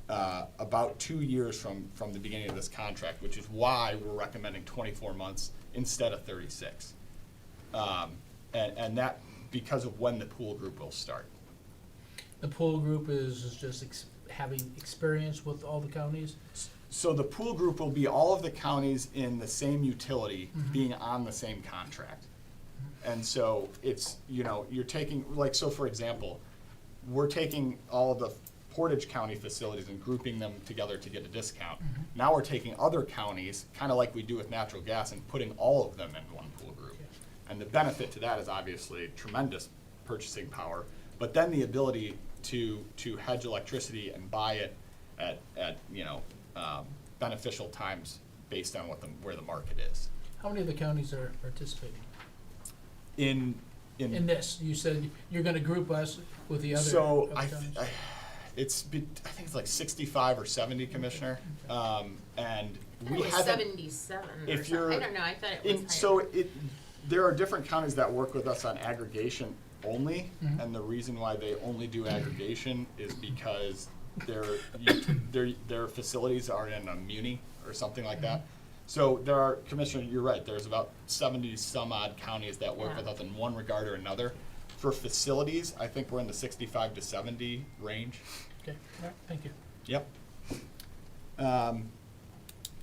about 2 years from the beginning of this contract, which is why we're recommending 24 months instead of 36. And that because of when the pool group will start. The pool group is just having experience with all the counties? So the pool group will be all of the counties in the same utility being on the same contract. And so it's, you know, you're taking, like, so for example, we're taking all of the Portage County facilities and grouping them together to get a discount. Now we're taking other counties, kind of like we do with natural gas, and putting all of them in one pool group. And the benefit to that is obviously tremendous purchasing power, but then the ability to hedge electricity and buy it at you know, beneficial times based on where the market is. How many of the counties are participating? In this, you said you're gonna group us with the other So other counties? I think it's like 65 or 70, Commissioner. And we It was haven't. 77 or If something. you're I don't know, I thought it was higher. So there are different counties that work with us on aggregation only, and the reason why they only do aggregation is because their facilities are in a muni or something like that. So there are, Commissioner, you're right, there's about 70 some odd counties that work Yeah. with us in one regard or another. For facilities, I think we're in the 65 to 70 range. Okay, all right, thank you. Yep.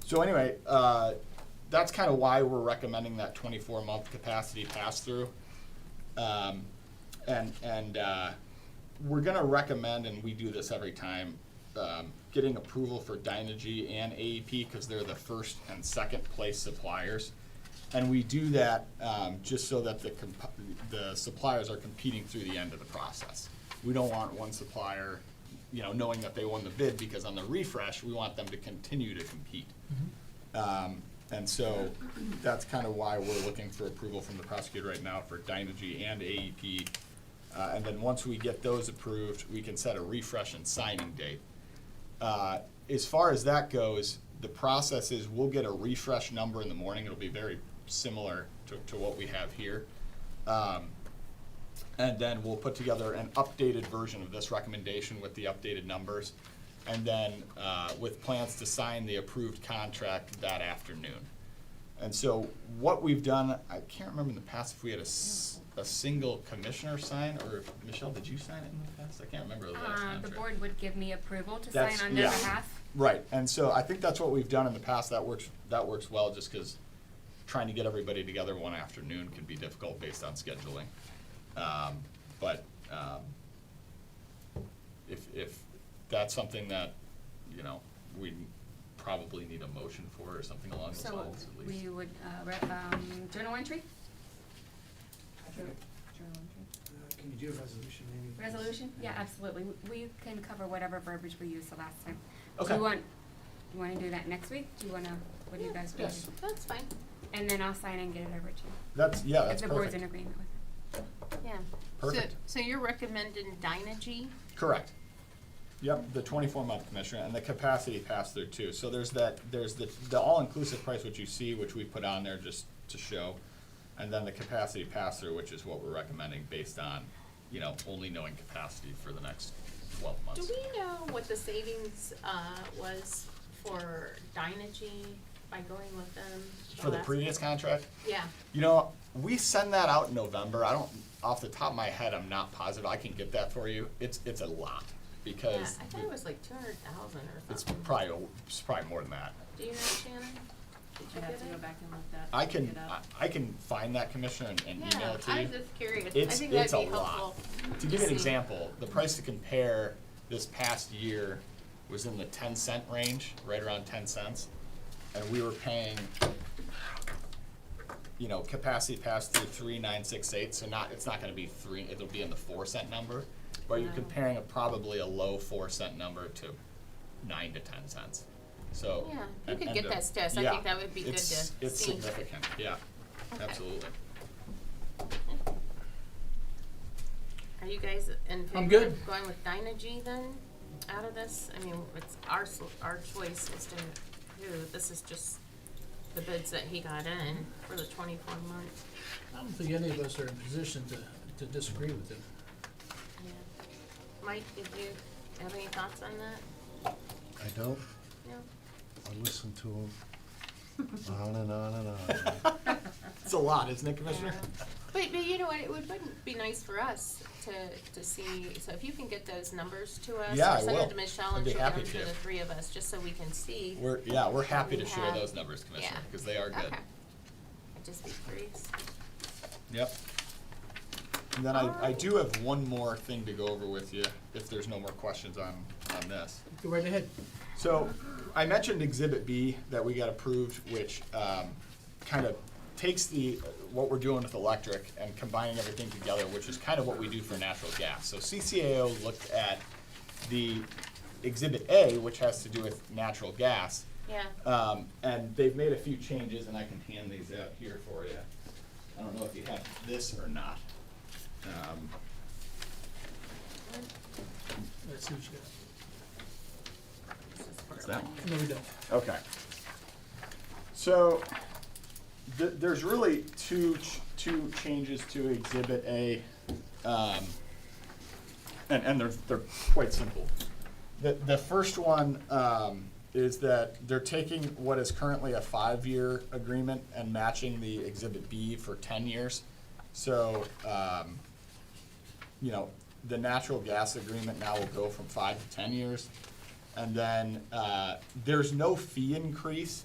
So anyway, that's kind of why we're recommending that 24-month capacity pass-through. And we're gonna recommend, and we do this every time, getting approval for Dynegy and AEP because they're the first and second place suppliers. And we do that just so that the suppliers are competing through the end of the process. We don't want one supplier, you know, knowing that they won the bid, because on the refresh, we want them to continue to compete. And so that's kind of why we're looking for approval from the prosecutor right now for Dynegy and AEP. And then once we get those approved, we can set a refresh and signing date. as far as that goes, the process is we'll get a refresh number in the morning. It'll be very similar to what we have here. And then we'll put together an updated version of this recommendation with the updated numbers. And then with plans to sign the approved contract that afternoon. And so what we've done, I can't remember in the past if we had a single commissioner sign, or if, Michelle, did you sign it in the past? I can't remember the last contract. The board would give me approval to That's- sign on their yeah. behalf. Right, and so I think that's what we've done in the past. That works well, just because trying to get everybody together one afternoon can be difficult based on scheduling. But if that's something that, you know, we probably need a motion for or something along those So lines at least. we would, journal entry? Journal entry. Can you do a resolution maybe? Resolution? Yeah, absolutely. We can cover whatever verbiage we used the last time. Okay. Do you wanna do that next week? Do you wanna, what do you guys want? Yes. That's fine. And then I'll sign and get it over to you. That's If the board's perfect. in agreement with it. Yeah. Perfect. So you're recommending Dynegy? Correct. Yep, the 24-month commissioner and the capacity pass-through too. So there's the all-inclusive price which you see, which we put on there just to show, and then the capacity pass-through, which is what we're recommending based on, you know, only knowing capacity for the next 12 Do months. we know what the savings, was for Dynegy by going with them? For the last- previous contract, Yeah. you know, we send that out in November. I don't, off the top of my head, I'm not positive. I can get that for you. It's a lot Yeah, because I thought it was like 200,000 or it's something. probably more than that. Do you know, Shannon? Did you I'd have get to it? go back and look that. I can it up. I can find that, Commissioner, and email Yeah, it to you. I was just curious. I It's think that'd a be helpful. lot. To give you an see. example, the price to compare this past year was in the 10-cent range, right around 10 cents, and we were paying, you know, capacity pass through 3,968. So it's not going to be 3. It'll be in the 4-cent number, but you're Wow. comparing probably a low 4-cent number to 9 to 10 cents. So Yeah, you and- could and get the- that to us. I yeah, think that would be good to it's see. significant. Yeah, Okay. absolutely. Are you guys in favor I'm good. of going with Dynegy then, out of this? I mean, it's our choice as to who, this is just the bids that he got in for the 24 months. I don't think any of us are in position to disagree with him. Yeah. Mike, did you have any thoughts on that? I don't, No? I listen to them on and on and on. It's a lot, isn't it, Commissioner? But you know what, it would be nice for us to see, so if you can get those numbers to us. Yeah, or I send will. it to Michelle I'd and be she'll get happy them to to. the three of us, just so we can see. We're happy to We share have- those numbers, Commissioner, Yeah. because they are good. Okay. I'd just be curious. Yep. And then I do have one more thing to go over with you, if there's no more questions on this. Go right ahead. So, I mentioned Exhibit B that we got approved, which kind of takes what we're doing with electric and combining everything together, which is kind of what we do for natural gas. So CCAO looked at the Exhibit A, which has to do with natural gas, Yeah. and they've made a few changes, and I can hand these out here for you. I don't know if you have this or not. Let's see what you What's that? got. No, we don't. Okay. So, there's really two changes to Exhibit A, and they're quite simple. The first one is that they're taking what is currently a 5-year agreement and matching the Exhibit B for 10 years. So, you know, the natural gas agreement now will go from 5 to 10 years. And then there's no fee increase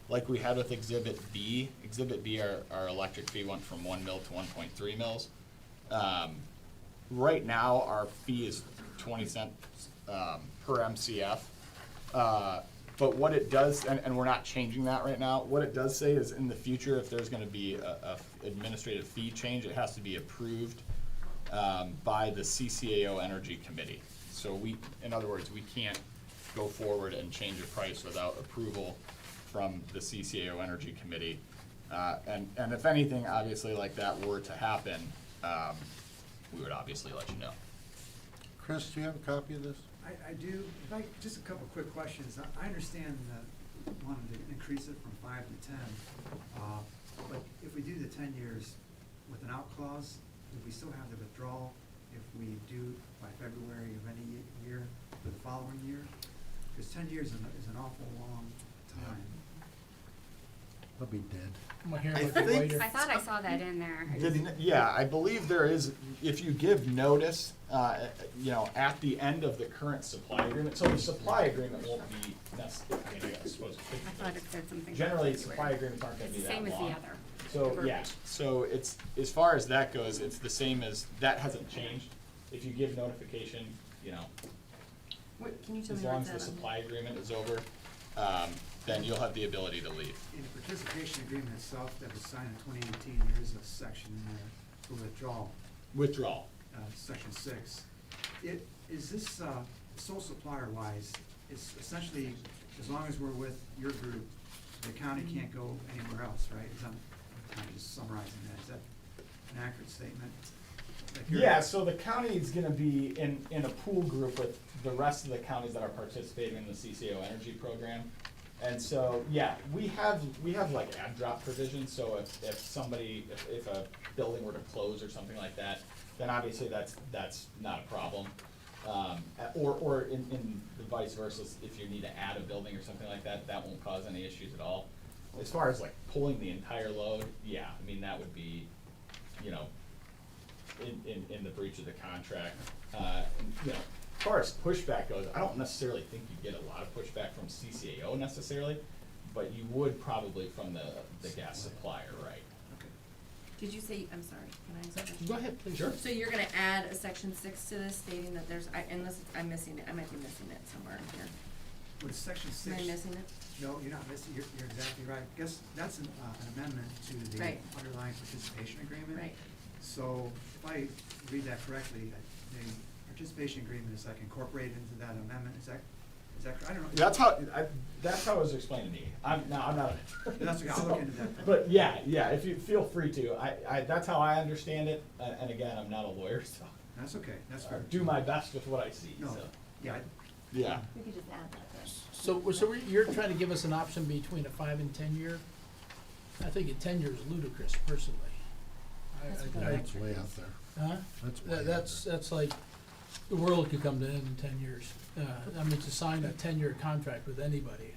like we had with Exhibit B. Exhibit B, our electric fee went from 1 mil to 1.3 mils. Right now, our fee is 20 cents per MCF. But what it does, and we're not changing that right now, what it does say is in the future, if there's gonna be a administrative fee change, it has to be approved by the CCAO Energy Committee. So in other words, we can't go forward and change a price without approval from the CCAO Energy Committee. And if anything, obviously, like that were to happen, we would obviously let you know. Chris, do you have a copy of this? I do. If I, just a couple quick questions. I understand that wanting to increase it from 5 to 10. But if we do the 10 years with an out clause, do we still have the withdrawal if we do by February of any year for the following year? Because 10 years is an awful long time. I'll be dead. I'm here I with the think- waiter. I thought I saw that in there. Yeah, I believe there is, if you give notice, at the end of the current supply agreement, so the supply agreement won't be necessary, I suppose. I thought it said something. Generally, about supply agreements aren't gonna be It's the that same as long. the other. So, yeah, so it's, as far as that goes, it's the same as, that hasn't changed. If you give notification, What, can you tell as me long what's as the that on? supply agreement is over, then you'll have the ability to leave. In the participation agreement itself that was signed in 2018, there is a section in there for withdrawal, Withdrawal. section 6. Is this, sole supplier wise, it's essentially, as long as we're with your group, the county can't go anywhere else, right? I'm kind of just summarizing that. Is that an accurate statement? Like you're- Yeah, so the county is gonna be in a pool group with the rest of the counties that are participating in the CCO energy program. And so, yeah, we have like ad drop provisions, so if somebody, if a building were to close or something like that, then obviously that's not a problem. Or in the vice versa, if you need to add a building or something like that, that won't cause any issues at all. As far as like pulling the entire load, yeah, I mean, that would be, in the breach of the contract. As far as pushback goes, I don't necessarily think you get a lot of pushback from CCAO necessarily, but you would probably from the gas supplier, right? Did you say, I'm sorry, can I ask a question? Go ahead, please. Sure. So you're gonna add a section 6 to this stating that there's, unless I'm missing it, I might be missing it somewhere in here. With section 6. Am I missing it? No, you're not missing, you're exactly right. Guess that's an amendment to the Right. underlying participation agreement. Right. So if I read that correctly, the participation agreement is like incorporated into that amendment, is that correct? I don't know. That's how it was explained to me. I'm not. That's okay, I'll look into that then. But yeah, if you feel free to, that's how I understand it, and again, I'm not a lawyer, so. That's okay, that's I fair. do my best with what I see, No, so. yeah, Yeah. We could just add that then. So you're trying to give us an option between a 5 and 10 year? I think a 10 year is ludicrous, personally. That's way out there. Huh? That's way out there. That's like, the world could come to an end in 10 years. I mean, to sign a 10-year contract with anybody,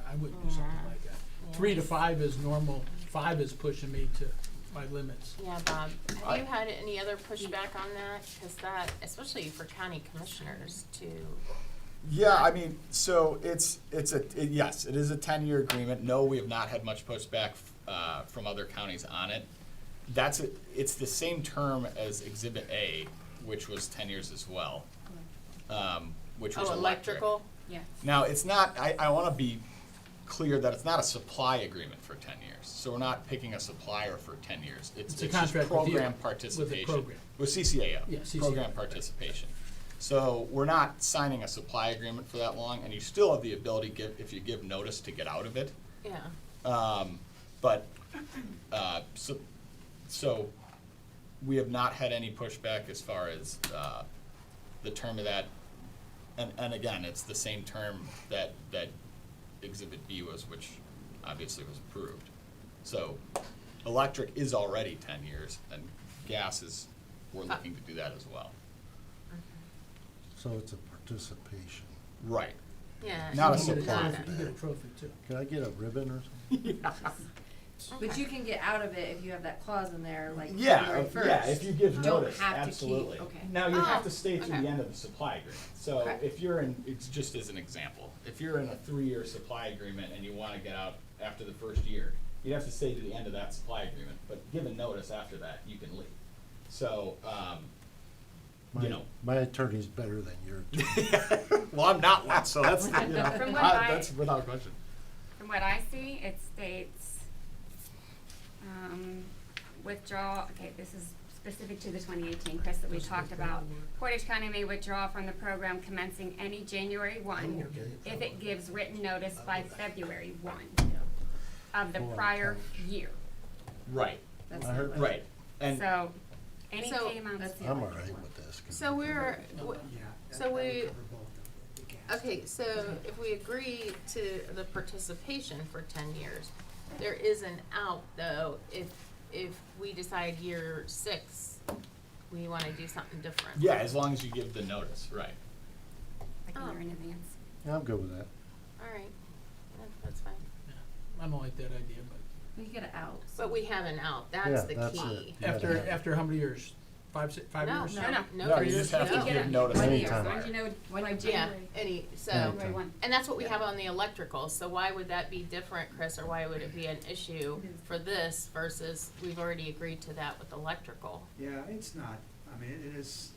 I wouldn't do something like that. 3 to 5 is normal, 5 is pushing me to my limits. Yeah, Bob, have you had any other pushback on that? Cause that, especially for county commissioners to, Yeah, I mean, so yes, it is a 10-year agreement. No, we have not had much pushback from other counties on it. It's the same term as Exhibit A, which was 10 years as well, which was electric. electrical? Yeah. Now, it's not, I want to be clear that it's not a supply agreement for 10 years. So we're not picking a supplier for 10 years. It's It's a just contract with you, program with a participation. program. With CCAO. Yeah, CCAO, Program right. participation. So we're not signing a supply agreement for that long, and you still have the ability, if you give notice, to get out of it. Yeah. So we have not had any pushback as far as the term of that. And again, it's the same term that Exhibit B was, which obviously was approved. So electric is already 10 years, and gas we're looking to do that as well. So it's a participation. Right. Yeah. Not a You get supply. trophy- You get a trophy too. Can I get a ribbon or something? But you can get out of it if you have that clause in there, like Yeah, January 1st. yeah, if you give You don't notice, have to keep- absolutely. okay. Now, you have Oh, to stay through okay. the end of the supply agreement. So Okay. if you're it's just as an example, if you're in a 3-year supply agreement and you wanna get out after the first year, you'd have to stay to the end of that supply agreement, but given notice after that, you can leave. So, My attorney's better than your attorney. well, I'm not one, so that's, From what that's without question. From what I see, it states, withdraw, okay, this is specific to the 2018, Chris, that we talked about. Portage County may withdraw from the program commencing any January 1 if it gives written notice by February 1 of the prior year. Right, That's I heard it. right. And So, Any So- pay amounts. I'm all right with this. 'cause So we're, That so would we, cover both the gas. okay, so if we agree to the participation for 10 years, there is an out though, if we decide year 6, we wanna do something different. Yeah, as long as you give the notice, right. Like a year in advance. Yeah, I'm good with that. All right, yeah, that's fine. I don't like that idea, but We get it out. But we have an out, that's Yeah, the that's key. it. after how many years? 5 No, years? no, No, you just have to no. give notice. One year, Anytime. as long as you know by Yeah, January. any, so, Anytime. One. and that's what we have on the electrical, so why would that be different, Chris, or why would it be an issue for this versus we've already agreed to that with electrical? Yeah, it's not, I mean, it is,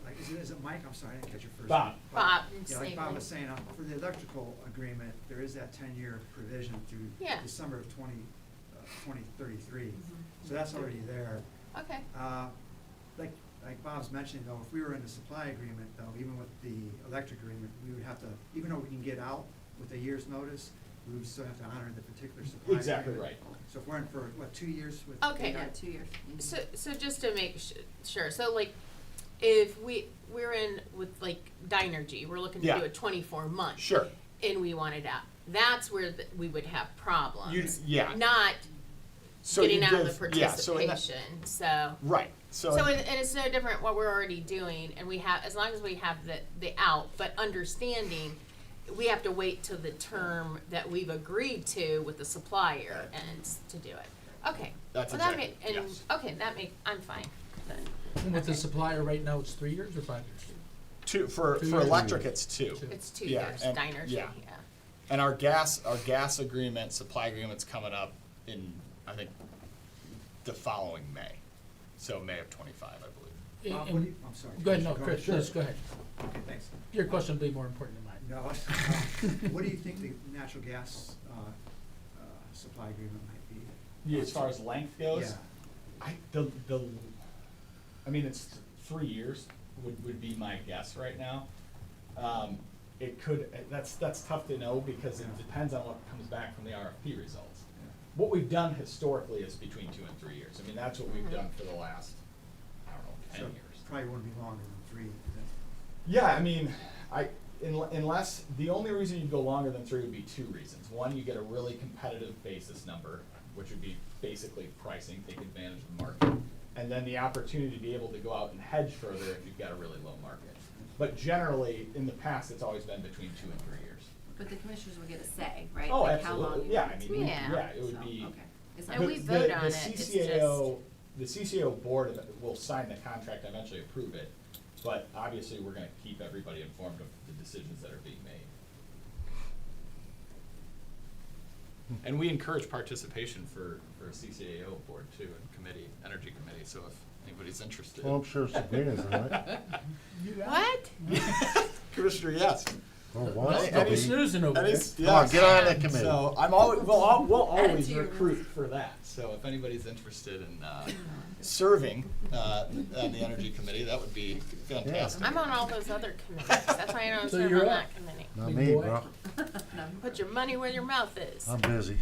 like, is it Mike? I'm sorry, I didn't catch your first Bob. name. Bob, Yeah, like Bob same. was saying, for the electrical agreement, there is that 10-year provision through Yeah. December of 2033. So that's already there. Okay, Like Bob's mentioning though, if we were in the supply agreement though, even with the electric agreement, we would have to, even though we can get out with a year's notice, we would still have to honor the particular supply agreement. Exactly right. So if we're in for, what, 2 years with? okay. Yeah, 2 years. So just to make sure, so like, if we're in with like Dynergy, we're looking to Yeah. do a 24 month. Sure. And we want it out, that's where we would have problems. Yeah. Not So getting you out of give- the yeah, so in that- participation, so. Right, so. And it's no different what we're already doing, and we have, as long as we have the out, but understanding, we have to wait till the term that we've agreed to with the supplier ends to do it. Okay. That's Well, that exactly- and, yes. okay, I'm fine then. And with the Okay. supplier right now, it's 3 years or 5 years? For 2 years. electric, it's 2. It's 2 Yeah, years, and- Dynergy, yeah. yeah. And our gas agreement, supply agreement's coming up in, I think, the following May. So May of 25, I believe. Bob, what do you, I'm sorry. Go ahead, no, Commissioner, Chris, please, go ahead. Okay, thanks. Your question will be more important than mine. No, what do you think the natural gas, supply agreement might be? Yeah, as far as length goes? Yeah. I mean, it's 3 years would be my guess right now. It could, that's tough to know because it depends on what comes back from the RFP results. What we've done historically is between 2 and 3 years. I mean, that's what we've done for the last, I don't know, 10 So years. probably wouldn't be longer than 3, then. Yeah, I mean, unless, the only reason you'd go longer than 3 would be 2 reasons. One, you get a really competitive basis number, which would be basically pricing, take advantage of the market. And then the opportunity to be able to go out and hedge further if you've got a really low market. But generally, in the past, it's always been between 2 and 3 years. But the commissioners will get a say, right? Oh, Like how long absolutely, you yeah, want I it mean, to Yeah. yeah, it would So, be. okay. It's And not- we vote on it, it's CCAO, the CCAO board will sign the contract, and eventually approve it, but obviously, we're gonna keep everybody informed of the decisions that are being made. And we encourage participation for CCAO board too, and committee, energy committee, so if anybody's interested. Well, I'm sure Sabrina's in it. What? Commissioner, yes. Oh, wants to Don't be be. snoozing over there. Come on, get on that committee. So I'm always, we'll always Attitude. recruit for that, so if anybody's interested in, serving, on the energy committee, that would be fantastic. I'm on all those other committees, that's why I don't So serve you're on up. that committee. Not Big me, boy. bro. Put your money where your mouth is. I'm busy.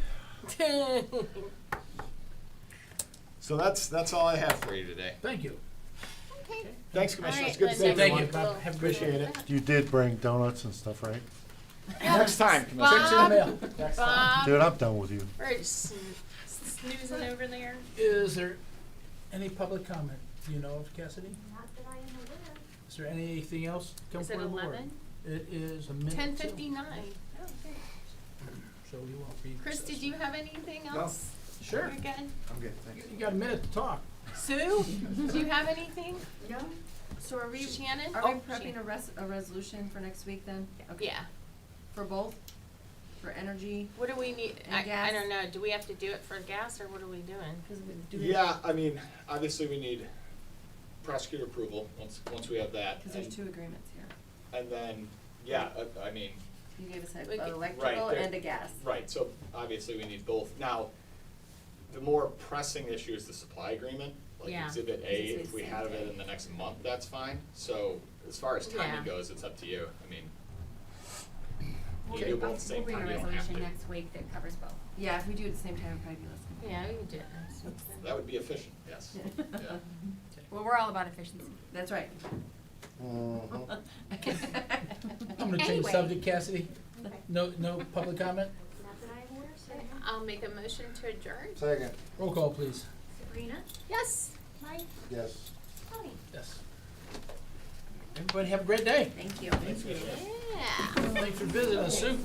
So that's all I have for you today. Thank you. Okay. Thanks, Commissioner, All it's right, good to see then Thank everyone. you, Bob. we'll- Have a great Appreciate day. it. You did bring donuts and stuff, right? Next time, Checks in the Commissioner. mail. Next time. Bob, Dude, I'm done with you. we're snoozing over there. Is there any public comment? Do you know of, Cassidy? Not that I am aware of. Is there anything else come Is it for the board? 11? It is a minute. till. 10:59. So we won't be. Chris, did you have anything No. else? Sure. You're good. I'm good, thanks. You got a minute to talk. Sue, do you have anything? No? So are we, Shannon? are Oh, we prepping Shan- a resolution for next week then? Okay. Yeah. For both? For energy? What do we need? And I gas? don't know. Do we have to do it for gas or what are we doing? Cause we do it. Yeah, I mean, obviously, we need prosecutor approval, once we have that. Cause there's 2 agreements here. And then, yeah, I mean, You gave us We an could- electrical there- and a gas. right, so obviously, we need both. Now, the more pressing issue is the supply agreement, like Yeah. Exhibit A, It's if we the have same it thing. in the next month, that's fine. So, as far as timing Yeah. goes, it's up to you, I mean. You do both at the same We'll bring time, a you don't have resolution to. next week that covers both. Yeah, if we do it at the same time, it'd probably be less confusing. Yeah, we can do it next week then. That would be efficient, yes. Yeah. Well, we're all about efficiency. That's right. Mhm. I'm gonna change Anyway. subject, Cassidy. No public comment? I'll make a motion to adjourn. Second, Roll call, please. Sabrina? Yes. Mike? yes. Tony? Yes. Everybody have a great day. Thank you. Yeah. Thanks for visiting us, Sue.